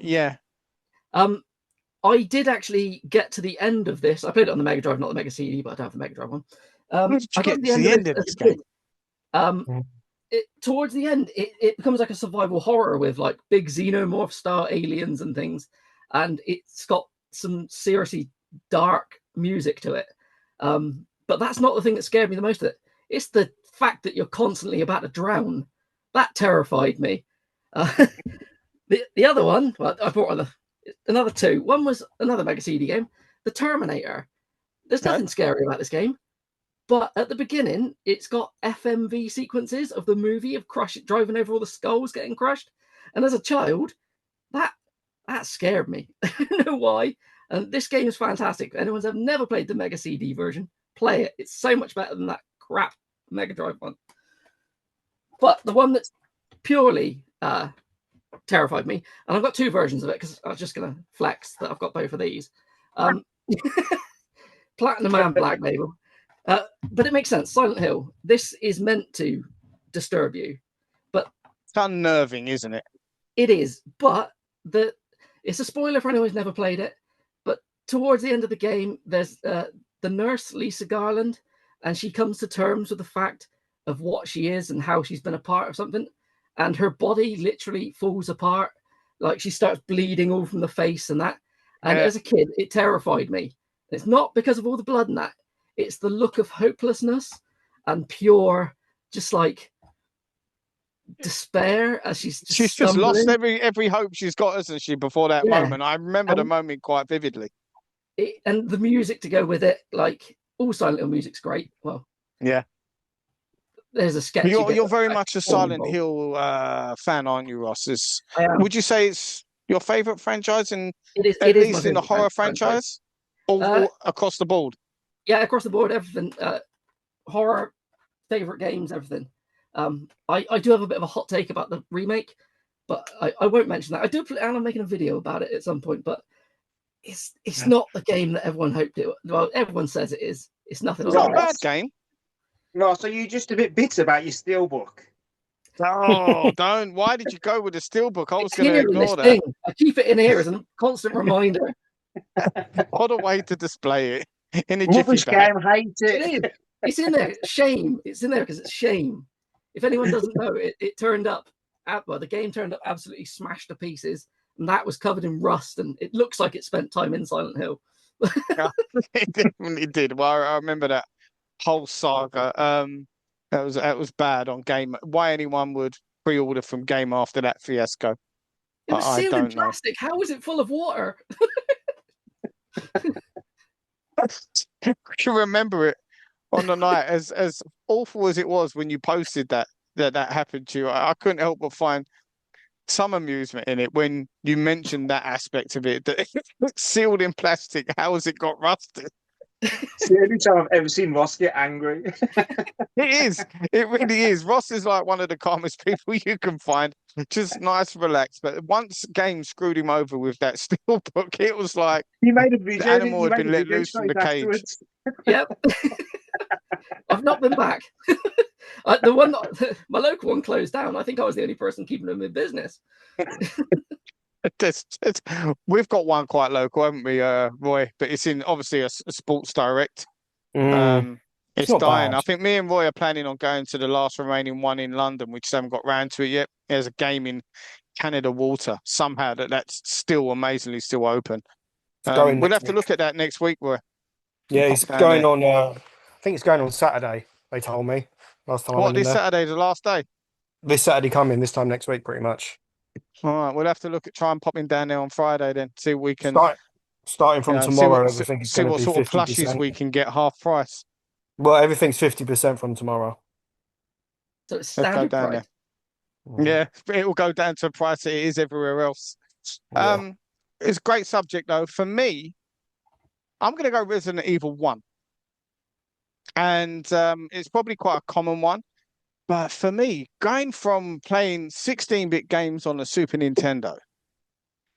Yeah. I did actually get to the end of this. I played it on the Mega Drive, not the Mega CD, but I don't have the Mega Drive one. How did you I got get to to the end this of as this a kid. game? Towards the end, it becomes like a survival horror with like big xenomorph style aliens and things, and it's got some seriously dark music to it. But that's not the thing that scared me the most of it. It's the fact that you're constantly about to drown. That terrified me. The other one, well, I brought another two. One was another Mega CD game, The Terminator. There's nothing scary about this game. But at the beginning, it's got FMV sequences of the movie of driving over all the skulls getting crushed. And as a child, that scared me. I don't know why. And this game is fantastic. If anyone's ever never played the Mega CD version, play it. It's so much better than that crap Mega Drive one. But the one that purely terrified me, and I've got two versions of it because I was just going to flex that I've got both of these. Platinum and Black Label. But it makes sense. Silent Hill. This is meant to disturb you, but It's unnerving, isn't it? it is. But it's a spoiler for anyone who's never played it. But towards the end of the game, there's the nurse Lisa Garland, and she comes to terms with the fact of what she is and how she's been a part of something, and her body literally falls apart. Like she starts bleeding all from the face and that. And as a kid, it terrified me. It's not because of all the blood and that. It's the look of hopelessness and pure, just like despair as she's just lost every hope she's got, hasn't she? Before that moment, I remember the moment quite vividly. And the music to go with it, like all Silent Hill music's great. Well, yeah. There's a sketch. You're very much a Silent Hill fan, aren't you, Ross? Would you say it's your favorite franchise, at least in the horror franchise, or across the board? Yeah, across the board, everything. Horror, favorite games, everything. I do have a bit of a hot take about the remake, but I won't mention that. I do plan on making a video about it at some point, but it's not the game that everyone hoped it. Well, everyone says it is. It's nothing. It's not a bad game. No, so you're just a bit bitter about your Steelbook. Oh, don't. Why did you go with the Steelbook? I was going to ignore that. I keep it in here as a constant reminder. What a way to display it. In a Rubbish jiffy bag. game, hate it. It's in there. Shame. It's in there because it's shame. If anyone doesn't know, it turned up. Well, the game turned up absolutely smashed to pieces, and that was covered in rust, and it looks like it spent time in Silent Hill. It definitely did. Well, I remember that whole saga. That was bad on Game. Why anyone would pre-order from Game after that fiasco? It was sealed in plastic. How was it full of water? I can remember it on the night, as awful as it was when you posted that happened to you. I couldn't help but find some amusement in it when you mentioned that aspect of it, that it's sealed in plastic. How has it got rusted? It's the only time I've ever seen Ross get angry. It is. It really is. Ross is like one of the calmest people you can find. Just nice, relaxed. But once Game screwed him over with that Steelbook, it was like you made a video. The animal had been let loose from the cage. Yep. I've not been back. The one, my local one closed down. I think I was the only person keeping them in business. We've got one quite local, haven't we, Roy? But it's in obviously a Sports Direct. Mm, it's It's not dying. bad. I think me and Roy are planning on going to the last remaining one in London. We just haven't got round to it yet. There's a game in Canada Water. Somehow that's still amazingly still open. It's going We'll next have to week. look at that next week, Roy, and Yeah, pop it's down going there. on. I think it's going on Saturday. They told me last time I What, went in this there. Saturday, the last day? This Saturday coming, this time next week, pretty much. All right, we'll have to look at try and pop in down there on Friday then, see what we can, Starting you from know, tomorrow, everything is see going to what be sort of plushies 50%. we can get half price. Well, everything's 50% from tomorrow. So it's Let's go standard down price. there. Yeah, it will go down to a price it is everywhere else. Yeah. It's a great subject though. For me, I'm going to go Resident Evil 1. And it's probably quite a common one. But for me, going from playing 16-bit games on the Super Nintendo,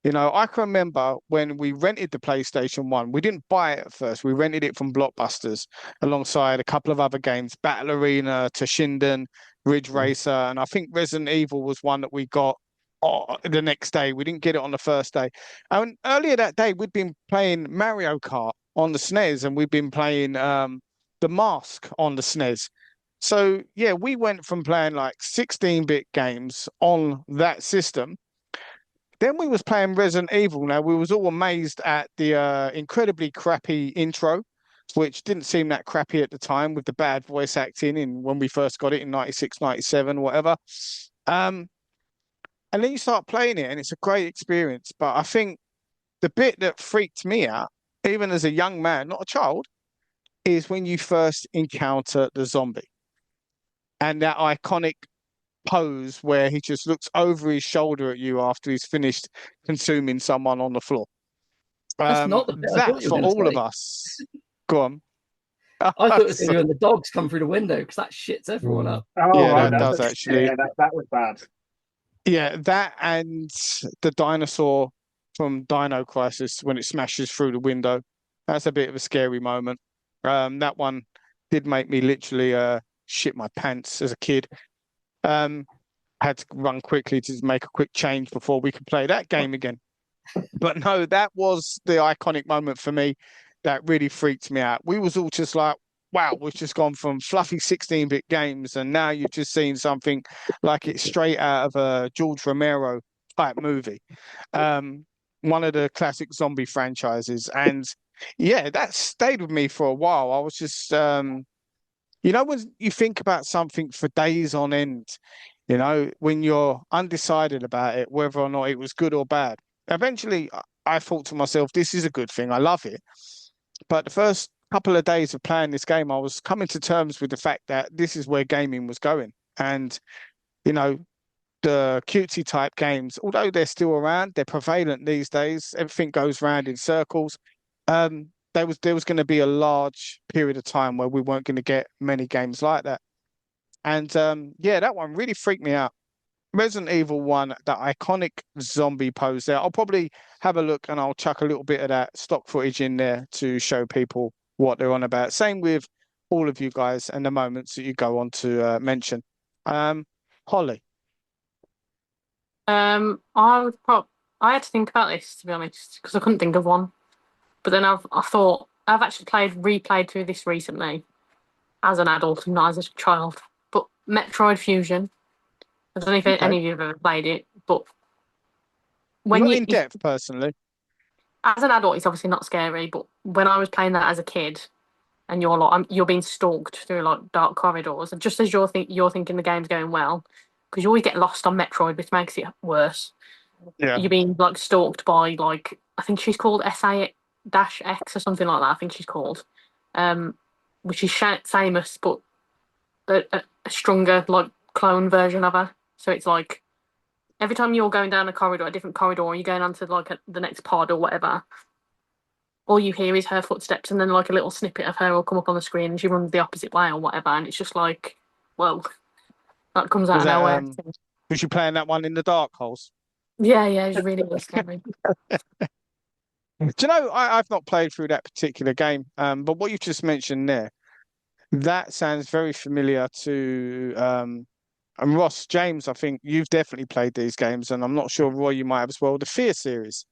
I can remember when we rented the PlayStation 1, we didn't buy it at first. We rented it from Blockbusters alongside a couple of other games, Battle Arena, Toshinden, Ridge Racer, and I think Resident Evil was one that we got the next day. We didn't get it on the first day. And earlier that day, we'd been playing Mario Kart on the SNES and we'd been playing The Mask on the SNES. So, yeah, we went from playing like 16-bit games on that system. Then we was playing Resident Evil. Now we was all amazed at the incredibly crappy intro, which didn't seem that crappy at the time with the bad voice acting in when we first got it in 96, 97, whatever. And then you start playing it and it's a great experience. But I think the bit that freaked me out, even as a young man, not a child, is when you first encounter the zombie and that iconic pose where he just looks over his shoulder at you after he's finished consuming someone on the floor. That's not the bit I That thought you were for going to all of say. us. Go on. I thought it was going to be when the dogs come through the window because that shits everyone up. Oh, Yeah, right, that does actually. Yeah, that was bad. Yeah, that and the dinosaur from Dino Crisis when it smashes through the window. That's a bit of a scary moment. That one did make me literally shit my pants as a kid. Had to run quickly to make a quick change before we could play that game again. But no, that was the iconic moment for me that really freaked me out. We was all just like, wow, we've just gone from fluffy 16-bit games and now you've just seen something like it's straight out of a George Romero type movie. One of the classic zombie franchises. And yeah, that stayed with me for a while. I was just when you think about something for days on end, when you're undecided about it, whether or not it was good or bad. Eventually, I thought to myself, this is a good thing. I love it. But the first couple of days of playing this game, I was coming to terms with the fact that this is where gaming was going. And, the cutesy type games, although they're still around, they're prevalent these days. Everything goes round in circles. There was going to be a large period of time where we weren't going to get many games like that. And yeah, that one really freaked me out. Resident Evil 1, that iconic zombie pose there. I'll probably have a look and I'll chuck a little bit of that stock footage in there to show people what they're on about. Same with all of you guys and the moments that you go on to mention. Holly. I had to think about this to be honest because I couldn't think of one. But then I thought I've actually replayed through this recently as an adult and not as a child. But Metroid Fusion. I don't know if any of you have ever played it, but when Not in depth personally. as an adult, it's obviously not scary. But when I was playing that as a kid, and you're being stalked through like dark corridors, and just as you're thinking the game's going well, because you always get lost on Metroid, which makes it worse. Yeah. You're being like stalked by like I think she's called SA-X or something like that. I think she's called, which is Samus, but a stronger like clone version of her. So it's like every time you're going down a corridor, a different corridor, or you're going onto like the next pod or whatever, all you hear is her footsteps, and then like a little snippet of her will come up on the screen, and she runs the opposite way or whatever, and it's just like, whoa, that comes out of nowhere. Was you playing that one in the dark holes? Yeah, it's really, really scary. Do you know, I've not played through that particular game, but what you just mentioned there That sounds very familiar to and Ross, James, I think you've definitely played these games, and I'm not sure, Roy, you might have as well. The Fear series.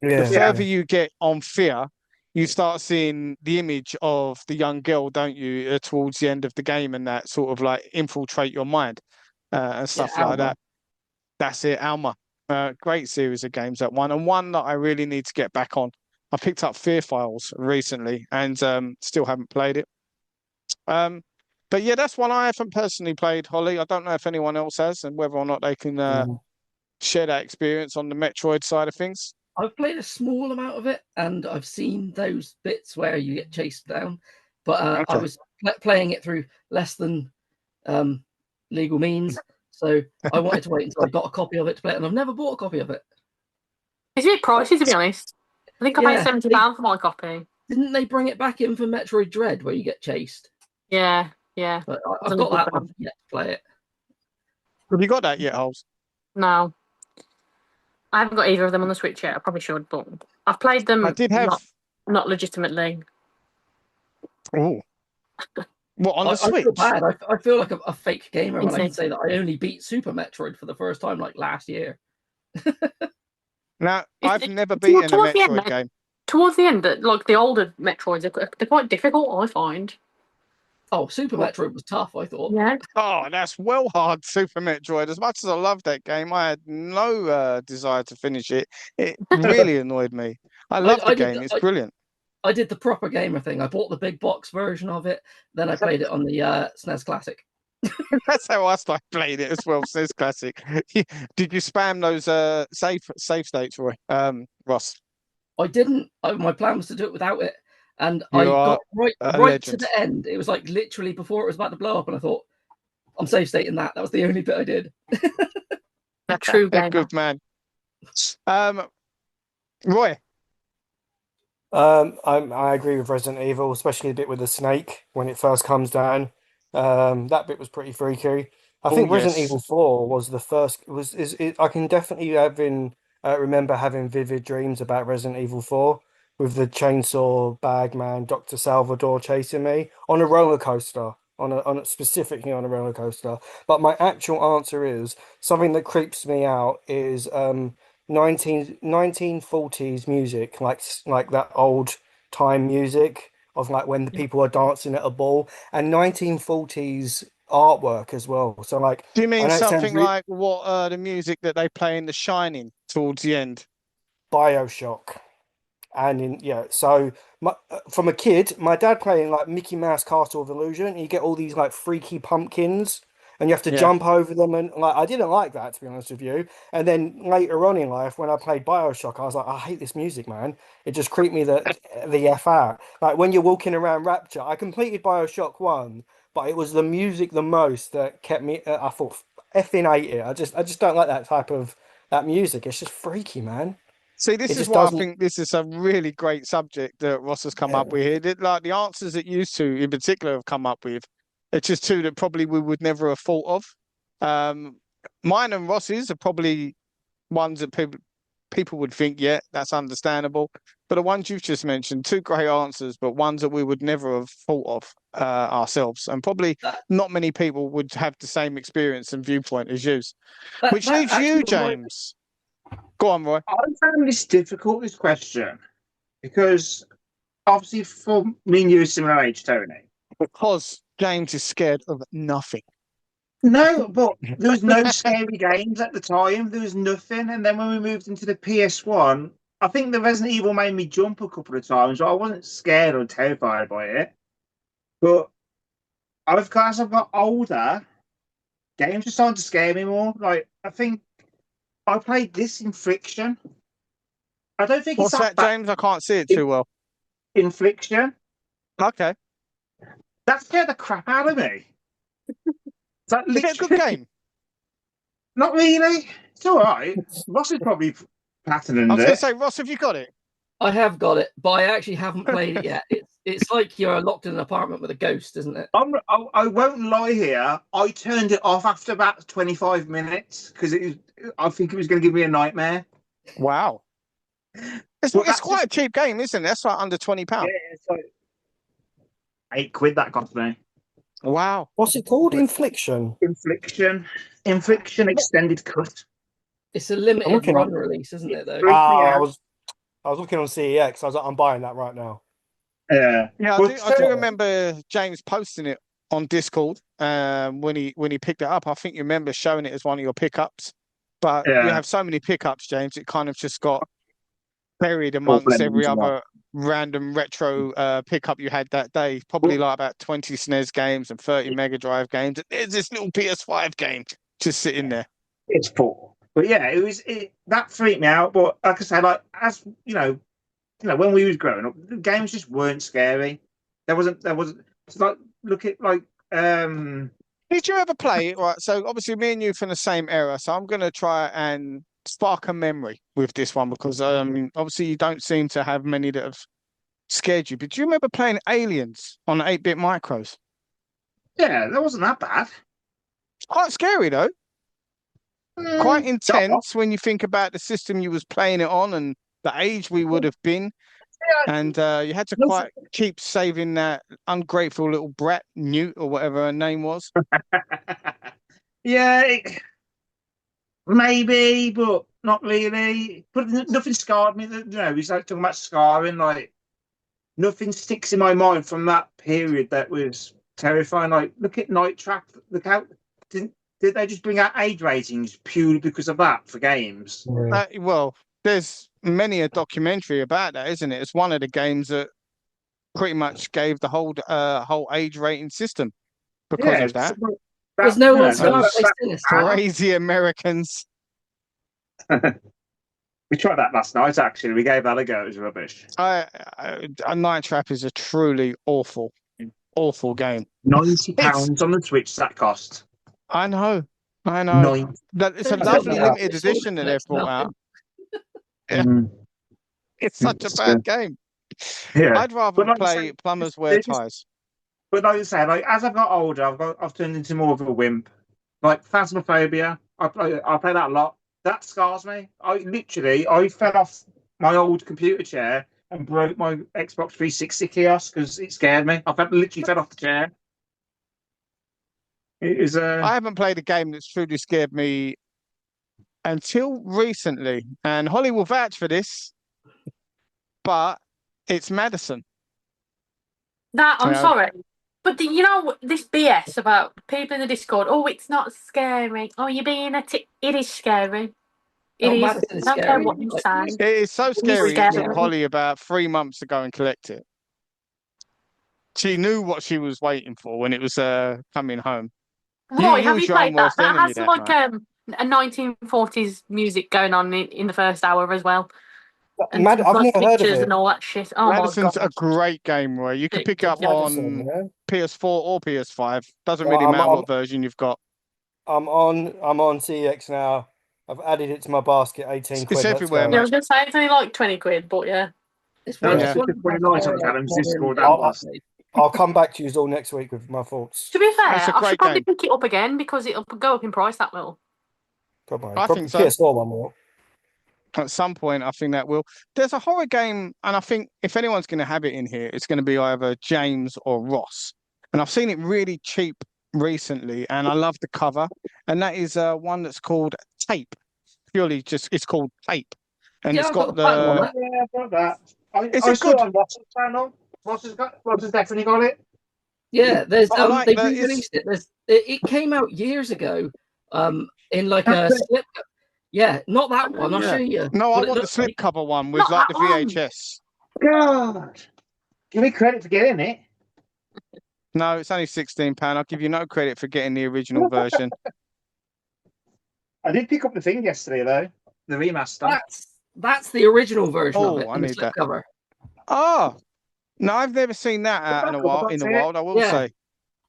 The Yeah. Yeah. further you get on Fear, you start seeing the image of the young girl, don't you, towards the end of the game, and that sort of like infiltrate your mind and Yeah, stuff like Alma. that. That's it, Alma. Great series of games, that one, and one that I really need to get back on. I picked up Fear Files recently and still haven't played it. Um, but yeah, that's one I haven't personally played, Holly. I don't know if anyone else has, and whether or not they can Mm. share that experience on the Metroid side of things. I've played a small amount of it, and I've seen those bits where you get chased down. But I Okay. was playing it through less than legal means, so I wanted to wait until I got a copy of it to play it, and I've never bought a copy of it. It's a bit pricey, to be honest. I think I paid Yeah, £70 for my copy. Didn't they bring it back in for Metroid Dread, where you get chased? Yeah, yeah. But It's I've only got good that for one yet to play it. Have you got that yet, Holes? No, I haven't got either of them on the Switch yet. I probably should, but I've played them I did have. not legitimately. Oh, what on the I Switch? feel bad. I feel like a fake gamer when I can Insane. say that I only beat Super Metroid for the first time like last year. Now, I've It's- never it's beaten a towards the end, Metroid game. Towards the end, like the older Metroids, they're quite difficult, I find. Oh, Super Metroid was tough, I thought. Yeah. Oh, that's well hard, Super Metroid. As much as I love that game, I had no desire to finish it. It really annoyed me. I love the game. It's brilliant. I did the proper gamer thing. I bought the big box version of it, then I played it on the SNES Classic. That's how I started playing it as well. SNES Classic. Did you spam those save states, Roy? Ross? I didn't. My plan was to do it without it, and You I are got right a to legend. the end. It was like literally before it was about to blow up, and I thought, I'm save stating that. That was the only bit I did. A true gamer. Good man. Roy? I agree with Resident Evil, especially the bit with the snake when it first comes down. That bit was pretty freaky. I Oh, think Resident yes. Evil 4 was the first. I can definitely remember having vivid dreams about Resident Evil 4 with the chainsaw bagman Dr. Salvador chasing me on a roller coaster, specifically on a roller coaster. But my actual answer is something that creeps me out is 1940s music, like that old time music of like when the people are dancing at a ball, and 1940s artwork as well. So like, Do you I mean know it sounds something like what the music that they play in The Shining towards the end? BioShock. And so from a kid, my dad playing like Mickey Mouse Castle of Illusion, and you get all these like freaky pumpkins, and you have to Yeah. jump over them, and like I didn't like that, to be honest with you. And then later on in life, when I played BioShock, I was like, I hate this music, man. It just creeped me the F out. Like when you're walking around Rapture, I completed BioShock 1, but it was the music the most that kept me. I thought, effing hate it. I just don't like that type of that music. It's just freaky, man. See, It this is just why I doesn't. think this is a really great subject that Ross has come up Yeah. with here. Like the answers that you two in particular have come up with, it's just two that probably we would never have thought of. Um, Mine and Ross's are probably ones that people would think, yeah, that's understandable. But the ones you've just mentioned, two great answers, but ones that we would never have thought of ourselves, and probably That, not many people would have the same experience and viewpoint as you. Which that leaves you, actually reminds James. Go on, Roy. I found this difficult, this question, because obviously for me and you, a similar age, Tony. Because James is scared of nothing. No, but there was no scary games at the time. There was nothing. And then when we moved into the PS1, I think the Resident Evil made me jump a couple of times. So I wasn't scared or terrified by it. But as I've got older, games are starting to scare me more. Like, I think I played this Infliction. I don't think What's it's that, bad. James? I can't see it too well. Infliction. Okay. That scared the crap out of me. That Is it a good literally, game? not really. It's all right. Ross is probably I platinumed was going to it. say, Ross, have you got it? I have got it, but I actually haven't played it yet. It's like you're locked in an apartment with a ghost, isn't it? I won't lie here. I turned it off after about 25 minutes because I think it was going to give me a nightmare. Wow. It's But that's quite a cheap game, isn't it? That's like under £20. yeah, it's like £8 that cost me. Wow. What's it called? Infliction. Infliction extended cut. It's a I'm limited looking run on. release, isn't it? Though. Freaked me I out. was looking on CEX. I was like, I'm buying that right now. Yeah. Yeah, But I do remember James posting it on Discord when he picked it up. I think you remember showing it as one of your pickups. But you yeah, have so many pickups, James, it kind of just got buried all amongst blended every into one. other random retro pickup you had that day. Probably Well, like about 20 SNES games and 30 Mega Drive games. There's this little PS5 game just sitting there. it's full. But yeah, that freaked me out. But like I said, like as when we was growing up, the games just weren't scary. There wasn't. It's like look at like Did you ever play it? Right. So obviously me and you from the same era. So I'm gonna try and spark a memory with this one because obviously you don't seem to have many that have scared you. But do you remember playing Aliens on 8-bit micros? yeah, that wasn't that bad. It's quite scary though. Quite Dark. intense when you think about the system you was playing it on and the age we would have been. And you had to quite keep saving that ungrateful little brat Newt or whatever her name was. Yeah, maybe, but not really. But nothing scarred me. He's like talking about scarring. Like nothing sticks in my mind from that period that was terrifying. Like look at Night Trap. Look out! Did they just bring out age ratings purely because of that for games? Yeah. Well, there's many a documentary about that, isn't it? It's one of the games that pretty much gave the whole age rating system because Yeah, of that. There's no that, scar Those based in this. crazy Americans. we tried that last night. Actually, we gave that a go. It was rubbish. A Night Trap is a truly awful, awful game. £90 It's, on the Switch. That cost I know, I know. 90. It's a Turns I out think lovely that that limited it's all edition that they've next to brought out. nothing. Yeah, it's such a bad game. Yeah, I'd rather but like you play say, Plumbers Wear Ties. but like you say, like as I've got older, I've turned into more of a wimp. Like Phasmophobia, I play that a lot. That scars me. I fell off my old computer chair and broke my Xbox 360 kiosk because it scared me. Literally fell off the chair. It is I haven't played a game that's truly scared me until recently, and Holly will vouch for this, but it's Madison. That You I'm know, sorry, but this BS about people in the Discord. Oh, it's not scary. Oh, you're being it is scary. It Oh, is. Madison is I don't care scary. what you Like, say. it is so It is scary. It took scary. Holly about 3 months to go and collect it. She knew what she was waiting for when it was coming home. Roy, You have was you your own played that? worst That enemy has that like night. a 1940s music going on in the first hour as well, and I've like never heard of pictures it. and all that shit. Oh my Madison's god! a great game, Roy. You can pick it up Madison, on yeah. PS4 or PS5. Doesn't Well, really matter what version you've got. I'm on CX now. I've added it to my basket. 18 It's quid. Let's everywhere, go. Yeah, I mate. was gonna say it's only like 20 quid, but yeah. it's no, one. it's It's Yeah. one just of a the 29 more on like Callum's modern Discord. That games I've was. played. I'll come back to you all next week with my thoughts. To be fair, It's a I should great probably game. pick it up again because it'll go up in price. That will. Probably, I probably think so. PS4 one more. At some point, I think that will. There's a horror game, and I think if anyone's going to have it in here, it's going to be either James or Ross. And I've seen it really cheap recently, and I love the cover. And that is one that's called Tape. Purely just, it's called Tape. And Yeah, it's I've got got the platinum on the. that. Yeah, I've got that. Is I it saw it good? on Ross's channel. Ross has definitely got it. Yeah, there's But I like they that. It's re-released it. It came out years ago, in like a That's it. slip. Yeah, not that one. I'll show yeah. you No, I what it want the looks like. slipcover one with Not like the that one. VHS. God, give me credit for getting it. No, it's only £16. I'll give you no credit for getting the original version. I did pick up the thing yesterday though, the remaster. That's the original version of it Oh, I in the need that. slipcover. Oh, no, I've never seen that The out back in a cover, while. In that's the it. wild, I will Yeah. say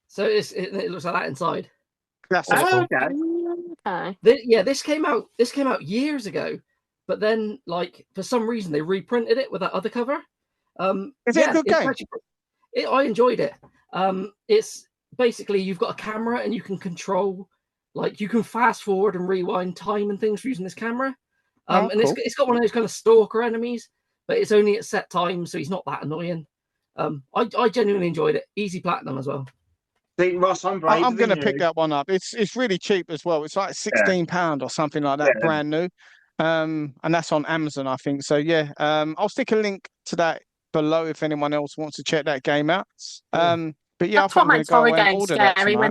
So it looks like that inside. that's That's it. cool. Okay. This came out years ago, but then like for some reason they reprinted it with that other cover. Is it a good game? I enjoyed it. It's basically you've got a camera and you can control, like you can fast forward and rewind time and things using this camera. Oh, And cool. it's got one of those kind of stalker enemies, but it's only at set times, so he's not that annoying. I genuinely enjoyed it. Easy platinum as well. See, Ross, I'm braver I'm going than to pick you. that one up. It's really cheap as well. It's like Yeah, £16 or something like that, yeah. brand new. And that's on Amazon, I think. So yeah, I'll stick a link to that below if anyone else wants to check that game out. But yeah, I That's think what I'm going to makes go horror away and games order that scary tonight.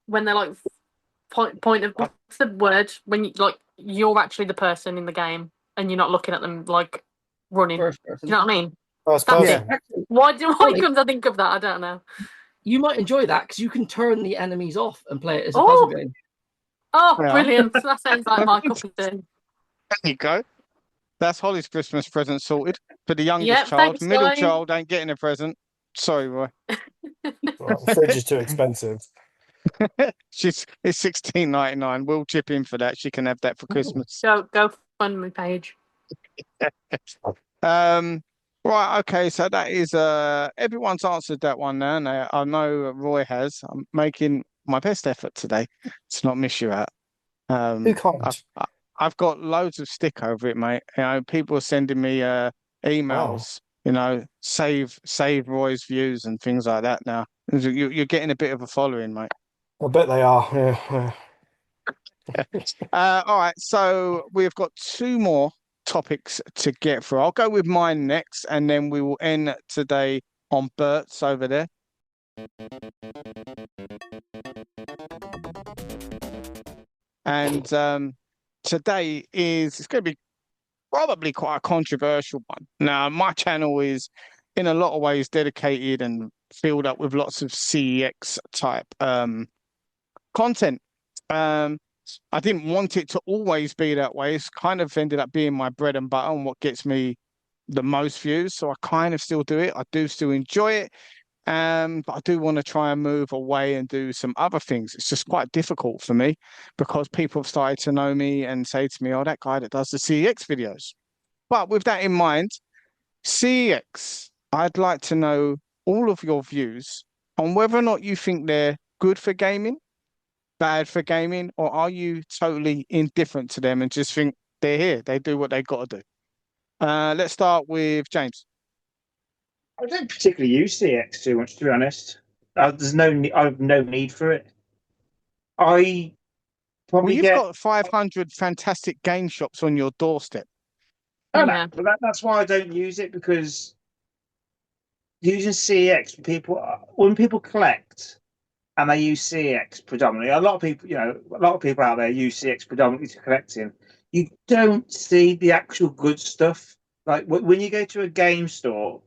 when they're like point of what's the word when you like you're actually the person in the game and you're not looking at them like running. First Do person. you know what I mean? First That's Yeah. it. person. Actually, Why Ollie, couldn't I think of that? I don't know. you might enjoy that because you can turn the enemies off and play it as a puzzle Oh, game. Yeah. brilliant! That sounds like my There cup of tea. you go. That's Holly's Christmas present sorted for the youngest Yep, child. thanks, Middle guys. child ain't getting a present. Sorry, Roy. Well, the fridge is too expensive. It's 16.99. We'll chip in for that. She can have that for Christmas. Go fund me page. Um, right, okay, so that is everyone's answered that one now. Now I know Roy has. I'm making my best effort today to not miss you out. Who I've can't? I've got loads of stick over it, mate. You know, people are sending me Wow. emails, save Roy's views and things like that now. You're getting a bit of a following, mate. I bet they are. Yeah. All right, so we've got two more topics to get through. I'll go with mine next, and then we will end today on Bert's over there. And today it's going to be probably quite a controversial one. Now, my channel is in a lot of ways dedicated and filled up with lots of CEX type content. I didn't want it to always be that way. It's kind of ended up being my bread and butter and what gets me the most views. So I kind of still do it. I do still enjoy it. But I do want to try and move away and do some other things. It's just quite difficult for me because people have started to know me and say to me, oh, that guy that does the CEX videos. But with that in mind, CEX, I'd like to know all of your views on whether or not you think they're good for gaming, bad for gaming, or are you totally indifferent to them and just think they're here, they do what they got to do? Let's start with James. I don't particularly use CX too much, to be honest. There's no need. I have no need for it. I Well, probably you've get. got 500 fantastic game shops on your doorstep. Oh no, Yeah. but that's why I don't use it, because using CX, when people collect and they use CX predominantly, a lot of people, a lot of people out there use CX predominantly to collecting. You don't see the actual good stuff. Like when you go to a game store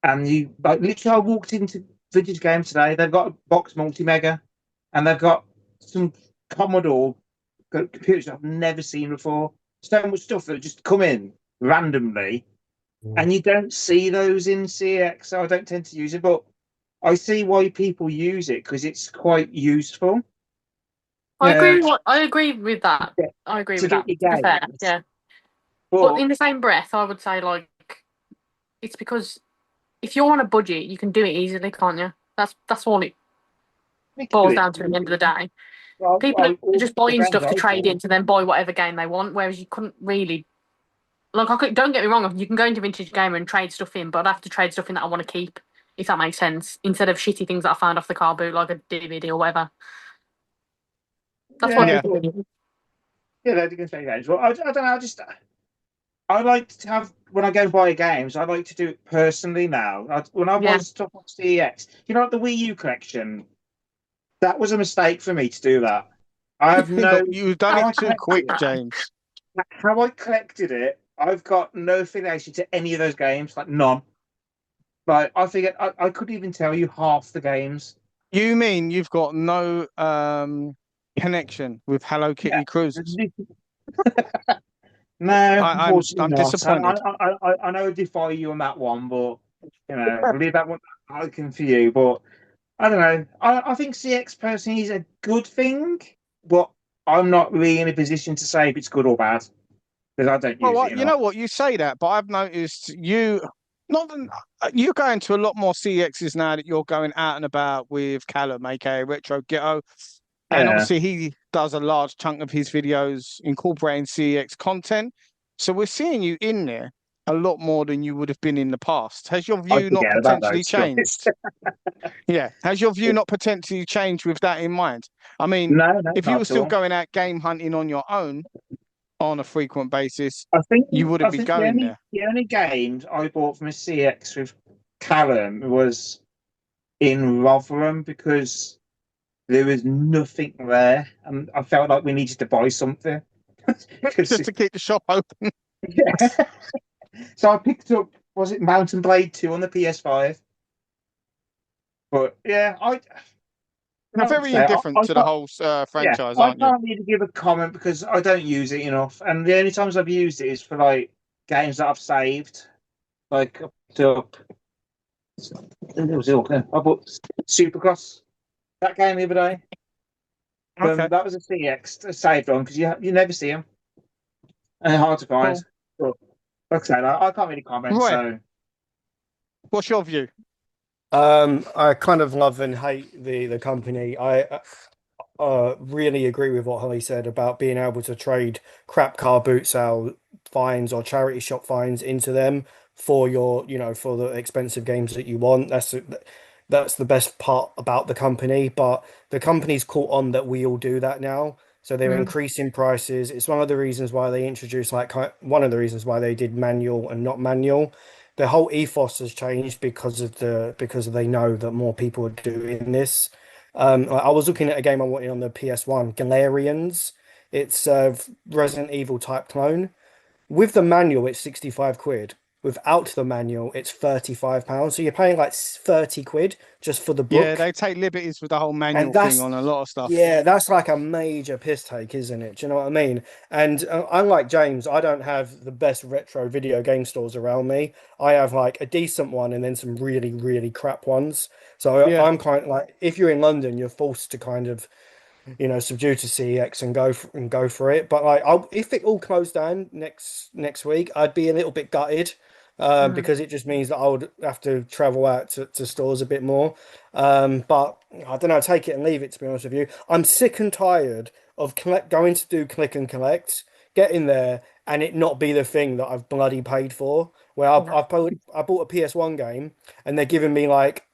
and you like literally, I walked into Vintage Games today. They've got a box multi mega, and they've got some Commodore computers I've never seen before. So much stuff that just come in randomly, and you don't see those in CX. So I don't tend to use it, but I see why people use it because it's quite useful. I agree with that. Yeah, I agree to with get that. your To be fair, games. yeah. But But in the same breath, I would say like it's because if you're on a budget, you can do it easily, can't you? That's all it we can do boils it. down to at the end of the day. Well, People are all just the buying games stuff to I trade bought. in to then buy whatever game they want, whereas you couldn't really. Like, don't get me wrong, you can go into Vintage Gamer and trade stuff in, but I'd have to trade stuff in that I want to keep, if that makes sense, instead of shitty things that I found off the car boot, like a DVD or whatever. That's what Yeah, Yeah. people do. yeah, they're going to say games. Well, I don't know. I like to have, when I go and buy games, I like to do it personally now. When I Yeah. buy stuff on CEX, like the Wii U collection, that was a mistake for me to do that. I have no. You've done How it I too collected quick, it, James. how I collected it, I've got no affiliation to any of those games, like none. Like I figured I couldn't even tell you half the games. You mean you've got no connection with Hello Yeah. Kitty Cruises? No, unfortunately I'm not. disappointed. I know I defy you on that one, but leave that one looking for you. But I don't know. I think CX personally is a good thing, but I'm not really in a position to say if it's good or bad because I don't Well, use it you enough. know what? You say that, but I've noticed not you're going to a lot more CXs now that you're going out and about with Callum, aka Retro Ghetto, and Yeah, obviously he does a large chunk of his videos incorporating CX content. So we're seeing you in there. a lot more than you would have been in the past. Has your I view not forget about potentially those, to be honest. changed? Yeah. Has your view not potentially changed with that in mind? I mean, No, no, if you not were at still all. going out game hunting on your own on a frequent basis, I think you I wouldn't be think going there. the only games I bought from a CX with Callum was in Rotherham because there was nothing there, and I felt like we needed to buy something. 'Cause Just to keep the shop open. yeah. So I picked up, was it Mountain Blade 2 on the PS5? But yeah, You're like I very say, indifferent I to the can't, whole yeah, franchise, I aren't you? can't really give a comment because I don't use it enough, and the only times I've used it is for like games that I've saved, like up to it was all. I bought Supercross that game the other day. Okay, That was a CX a saved one because you never see them and they're hard to find. cool. But like I said, I can't really comment. Right. So What's your view? I kind of love and hate the company. I really agree with what Holly said about being able to trade crap car boot sale fines or charity shop fines into them for your, for the expensive games that you want. That's the best part about the company. But the company's caught on that we all do that now. So they're Mm. increasing prices. It's one of the reasons why they introduced one of the reasons why they did manual and not manual. The whole ethos has changed because they know that more people are doing this. I was looking at a game I wanted on the PS1, Galarians. It's a Resident Evil type clone. With the manual, it's 65 quid. Without the manual, it's £35. So you're paying like 30 quid just for the Yeah, book. they take liberties with the whole And manual thing that's, on a lot of stuff. yeah, that's like a major piss take, isn't it? Do you know what I mean? And unlike James, I don't have the best retro video game stores around me. I have like a decent one and then some really, really crap ones. So Yeah, I'm kind of like, if you're in London, you're forced to kind of subdue to CEX and go for it. But like, if it all closed down next week, I'd be a little bit gutted, Mm. because it just means that I would have to travel out to stores a bit more. But I don't know, take it and leave it. To be honest with you, I'm sick and tired of going to do click and collect, get in there, and it not be the thing that I've bloody paid for. Where Yeah. I bought a PS1 game and they're giving me like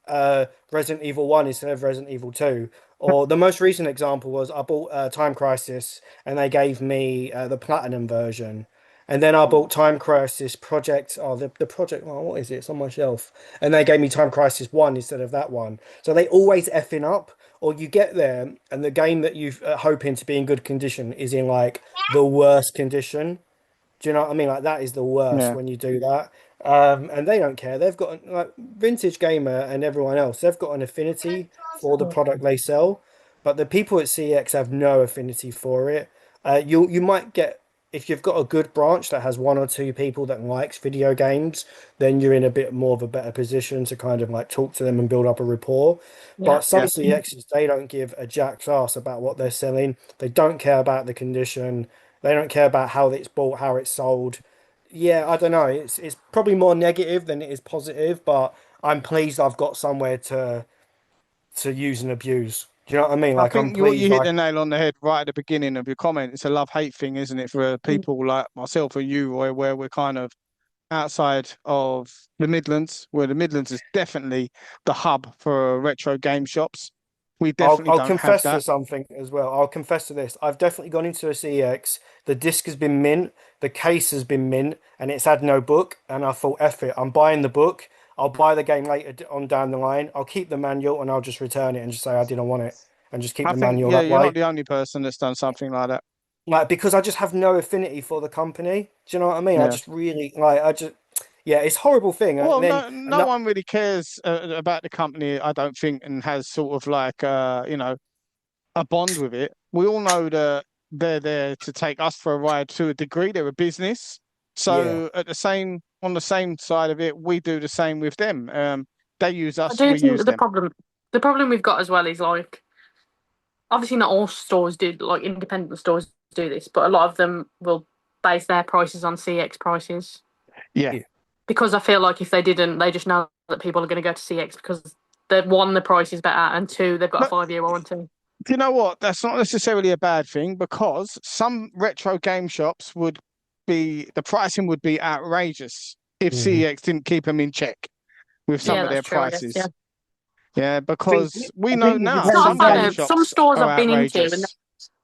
Resident Evil 1 instead of Resident Evil 2. Or the most recent example was I bought Time Crisis and they gave me the Platinum version. And then I bought Time Crisis Project. Oh, the project. Oh, what is it? It's on my shelf. And they gave me Time Crisis 1 instead of that one. So they always effing up. Or you get there and the game that you're hoping to be in good condition is in like the worst condition. Do you know what I mean? Like that is the worst yeah. when you do that. And they don't care. They've got like Vintage Gamer and everyone else. They've got an affinity for the product they sell, but the people at CX have no affinity for it. You might get if you've got a good branch that has one or two people that likes video games, then you're in a bit more of a better position to kind of like talk to them and build up a rapport. Yeah. But some CXs, they don't give a jack's ass about what they're selling. They don't care about the condition. They don't care about how it's bought, how it's sold. Yeah, I don't know. It's probably more negative than it is positive, but I'm pleased I've got somewhere to use and abuse. Do you know what I mean? I Like I'm think you pleased hit I the nail on the head right at the beginning of your comment. It's a love-hate thing, isn't it, for people like myself or you, where we're kind of outside of the Midlands, where the Midlands is definitely the hub for retro game shops. We definitely I'll don't have confess to that. something as well. I'll confess to this. I've definitely gone into a CX. The disc has been mint, the case has been mint, and it's had no book. And I thought, F it, I'm buying the book. I'll buy the game later on down the line. I'll keep the manual and I'll just return it and just say I didn't want it and just keep I the think, manual yeah, that you're not way. the only person that's done something like that. Like because I just have no affinity for the company. Do you know what I mean? I Yeah. just really like yeah, it's a horrible thing. And Well, then and no that, one really cares about the company, I don't think, and has sort of like a bond with it. We all know that they're there to take us for a ride to a degree. They're a business. yeah. So on the same side of it, we do the same with them. They use I us, do we think use that them. the problem we've got as well is like obviously not all stores do like independent stores do this, but a lot of them will base their prices on CX prices Yeah. Yeah. because I feel like if they didn't, they just know that people are going to go to CX because they've one the price is better and two they've got a But 5 year warranty. do you know what? That's not necessarily a bad thing because some retro game shops would be the pricing would be outrageous. if CEX didn't keep them in check with some of their that's true, I guess, prices. yeah. Yeah, because we I know think it now It's depends not some bad. game on Some shops stores are I've been into, and outrageous.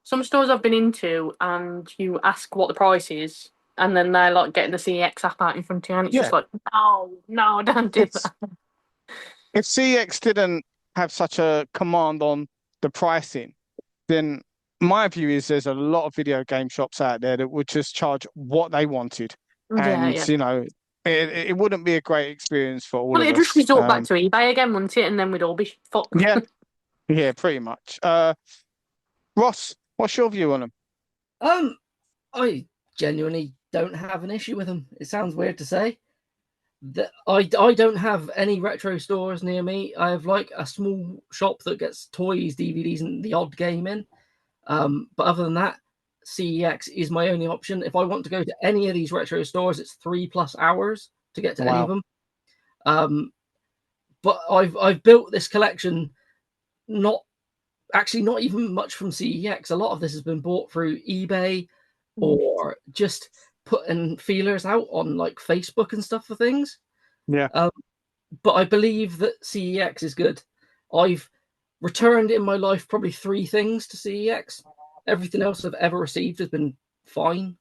some stores I've been into, and you ask what the price is, and then they're like getting the CEX app out in front of you, and it's Yeah. just like, no, don't do that. If CX didn't have such a command on the pricing, then my view is there's a lot of video game shops out there that would just charge what they wanted. Yeah, And, yeah. it wouldn't be a great experience for all Well, of it'd just us. resort back to eBay again, wouldn't it? And then we'd all be fucked. Yeah, yeah, pretty much. Ross, what's your view on them? I genuinely don't have an issue with them. It sounds weird to say. I don't have any retro stores near me. I have like a small shop that gets toys, DVDs, and the odd game in. But other than that, CEX is my only option. If I want to go to any of these retro stores, it's 3+ hours to get to any of them. But I've built this collection not even much from CEX. A lot of this has been bought through eBay or just putting feelers out on like Facebook and stuff for things. Yeah. But I believe that CEX is good. I've returned in my life probably 3 things to CEX. Everything else I've ever received has been fine.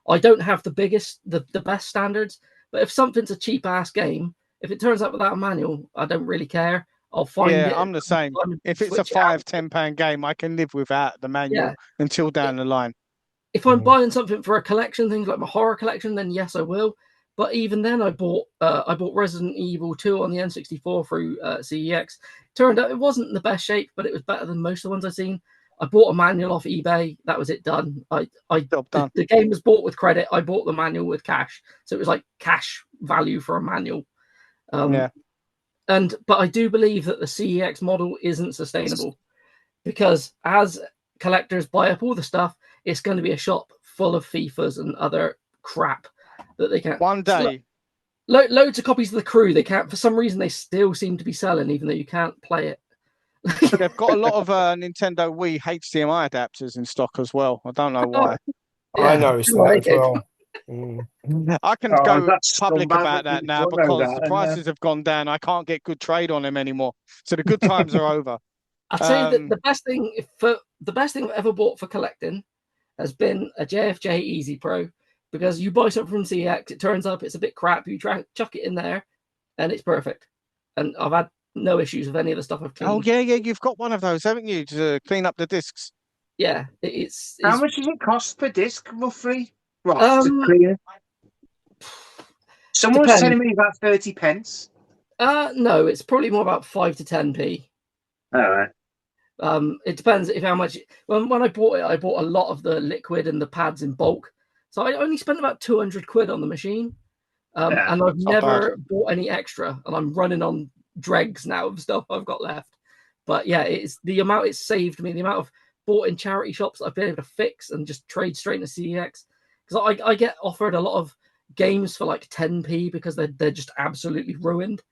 I don't have the best standards, but if something's a cheap ass game, if it turns out without a manual, I don't really care. I'll find it. Yeah, I'm the same. If it's a £5-10 game, I can live without the manual until down the line. If I'm buying something for a collection, things like my horror collection, then yes, I will. But even then, I bought Resident Evil 2 on the N64 through CEX. Turned out it wasn't the best shape, but it was better than most of the ones I've seen. I bought a manual off eBay. That was it done. The game was bought with credit. I bought the manual with cash, so it was like cash value for a manual. But I do believe that the CEX model isn't sustainable because as collectors buy up all the stuff, it's going to be a shop full of FIFAs and other crap that they can't. One day, loads of copies of The Crew. They can't, for some reason, they still seem to be selling, even though you can't play it. They've got a lot of Nintendo Wii HDMI adapters in stock as well. I don't know why. I noticed that as well. I can go public about that now because the prices have gone down. I can't get good trade on them anymore. So the good times are over. I'll tell you that the best thing I've ever bought for collecting has been a JFJ Easy Pro, because you buy something from CX, it turns up, it's a bit crap, you chuck it in there, and it's perfect. And I've had no issues with any of the stuff I've cleaned. Oh yeah, you've got one of those, haven't you, to clean up the discs? Yeah, it's how much does it cost per disc roughly? Right, to clean. Someone was telling me about 30 pence. No, it's probably more about 5 to 10p. All right. It depends if how much. When I bought it, I bought a lot of the liquid and the pads in bulk, so I only spent about 200 quid on the machine, and I've never bought any extra, and I'm running on dregs now of stuff I've got left. But yeah, it's the amount it's saved me, the amount of bought in charity shops that I've been able to fix and just trade straight into CEX, because I get offered a lot of games for like 10p because they're just absolutely ruined.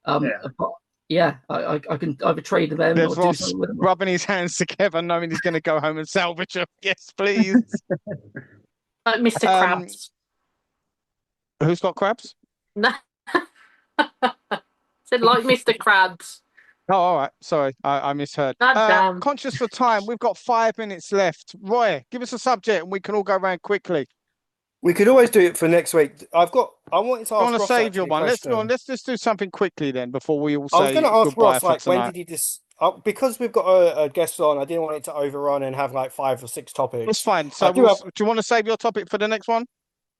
But yeah, I can either trade them. There's Ross rubbing his hands together, knowing he's going to go home and salvage them. Yes, please. Like Mr. Krabs. Who's got crabs? No. Said like Mr. Krabs. Oh, all right. Sorry, I misheard. Conscious for time, we've got 5 minutes left. Roy, give us a subject and we can all go around quickly. We could always do it for next week. I wanted to ask. I want to Ross save your one. question. Let's just do something quickly then before we all say I was going to ask goodbye Ross, like, when did he because we've got a guest on, I didn't want it to overrun and have like 5 or 6 topics. That's fine. So do you want to save your topic for the next one?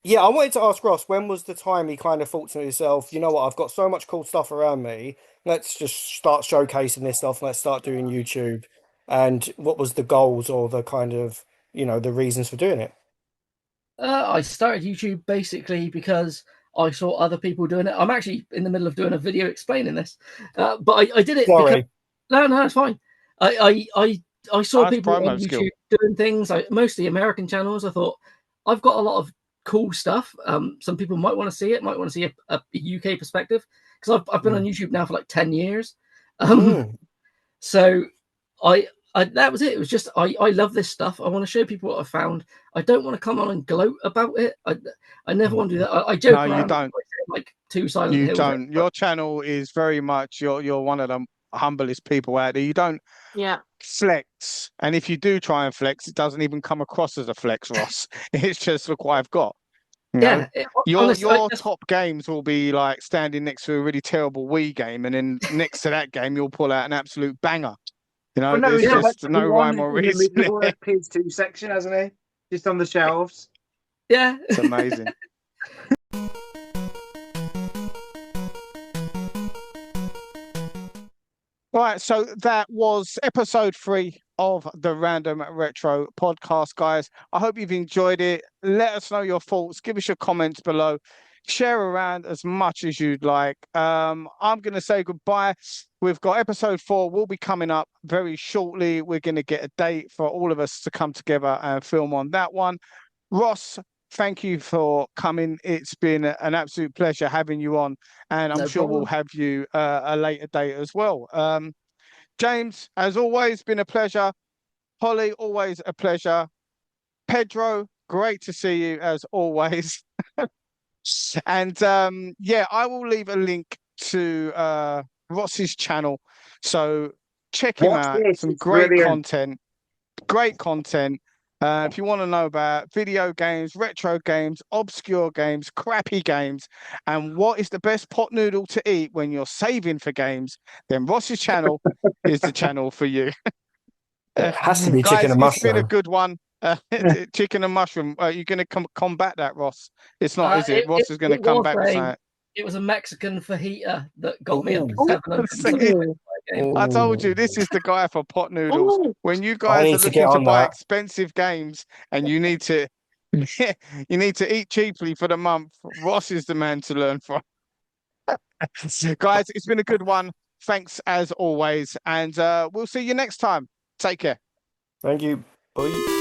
Yeah, I wanted to ask Ross, when was the time he kind of thought to himself, you know what, I've got so much cool stuff around me. Let's just start showcasing this stuff. Let's start doing YouTube. And what was the goals or the kind of, the reasons for doing it? I started YouTube basically because I saw other people doing it. I'm actually in the middle of doing a video explaining this, but I did it. Sorry. No, it's fine. I saw people on YouTube doing things, mostly American channels. I thought, I've got a lot of cool stuff. Some people might want to see it, might want to see a UK perspective, because I've been on YouTube now for like 10 years. So that was it. It was just, I love this stuff. I want to show people what I found. I don't want to come on and gloat about it. I never want to do that. I joke around. No, you don't. Like, two silent You hills. don't. Your channel is very much you're one of the humblest people out there. You don't Yeah. flex, and if you do try and flex, it doesn't even come across as a flex, Ross. It's just look what I've got. You know, Honestly, your top games will be like standing next to a really terrible Wii game, and then next to that game, you'll pull out an absolute banger. You know, Well, no, there's he's got just like no one rhyme or in the reason. middle of PS2 section, hasn't he? Just on the shelves. yeah. It's amazing. Right, so that was episode 3 of the Random Retro podcast, guys. I hope you've enjoyed it. Let us know your thoughts. Give us your comments below. Share around as much as you'd like. I'm going to say goodbye. We've got episode 4 will be coming up very shortly. We're going to get a date for all of us to come together and film on that one. Ross, thank you for coming. It's been an absolute pleasure having you on, and I'm sure we'll have you a later date as well. James, as always, been a pleasure. Holly, always a pleasure. Pedro, great to see you as always. And yeah, I will leave a link to Ross's channel. So check him out. Some great content. Great content. If you want to know about video games, retro games, obscure games, crappy games, and what is the best pot noodle to eat when you're saving for games, then Ross's channel is the channel for you. It has to be Guys, chicken and it's been a mushroom. good one. Chicken and mushroom. Are you going to combat that, Ross? It's not, is it? Ross is going to come back with something. It was a Mexican fajita that got me up to Ooh. 700. I told you, this is the guy for pot noodles. Ooh. When you guys are looking to buy expensive games and you need to eat cheaply for the month, Ross is the man to learn from. Guys, it's been a good one. Thanks as always. And we'll see you next time. Take care. Thank you. Bye.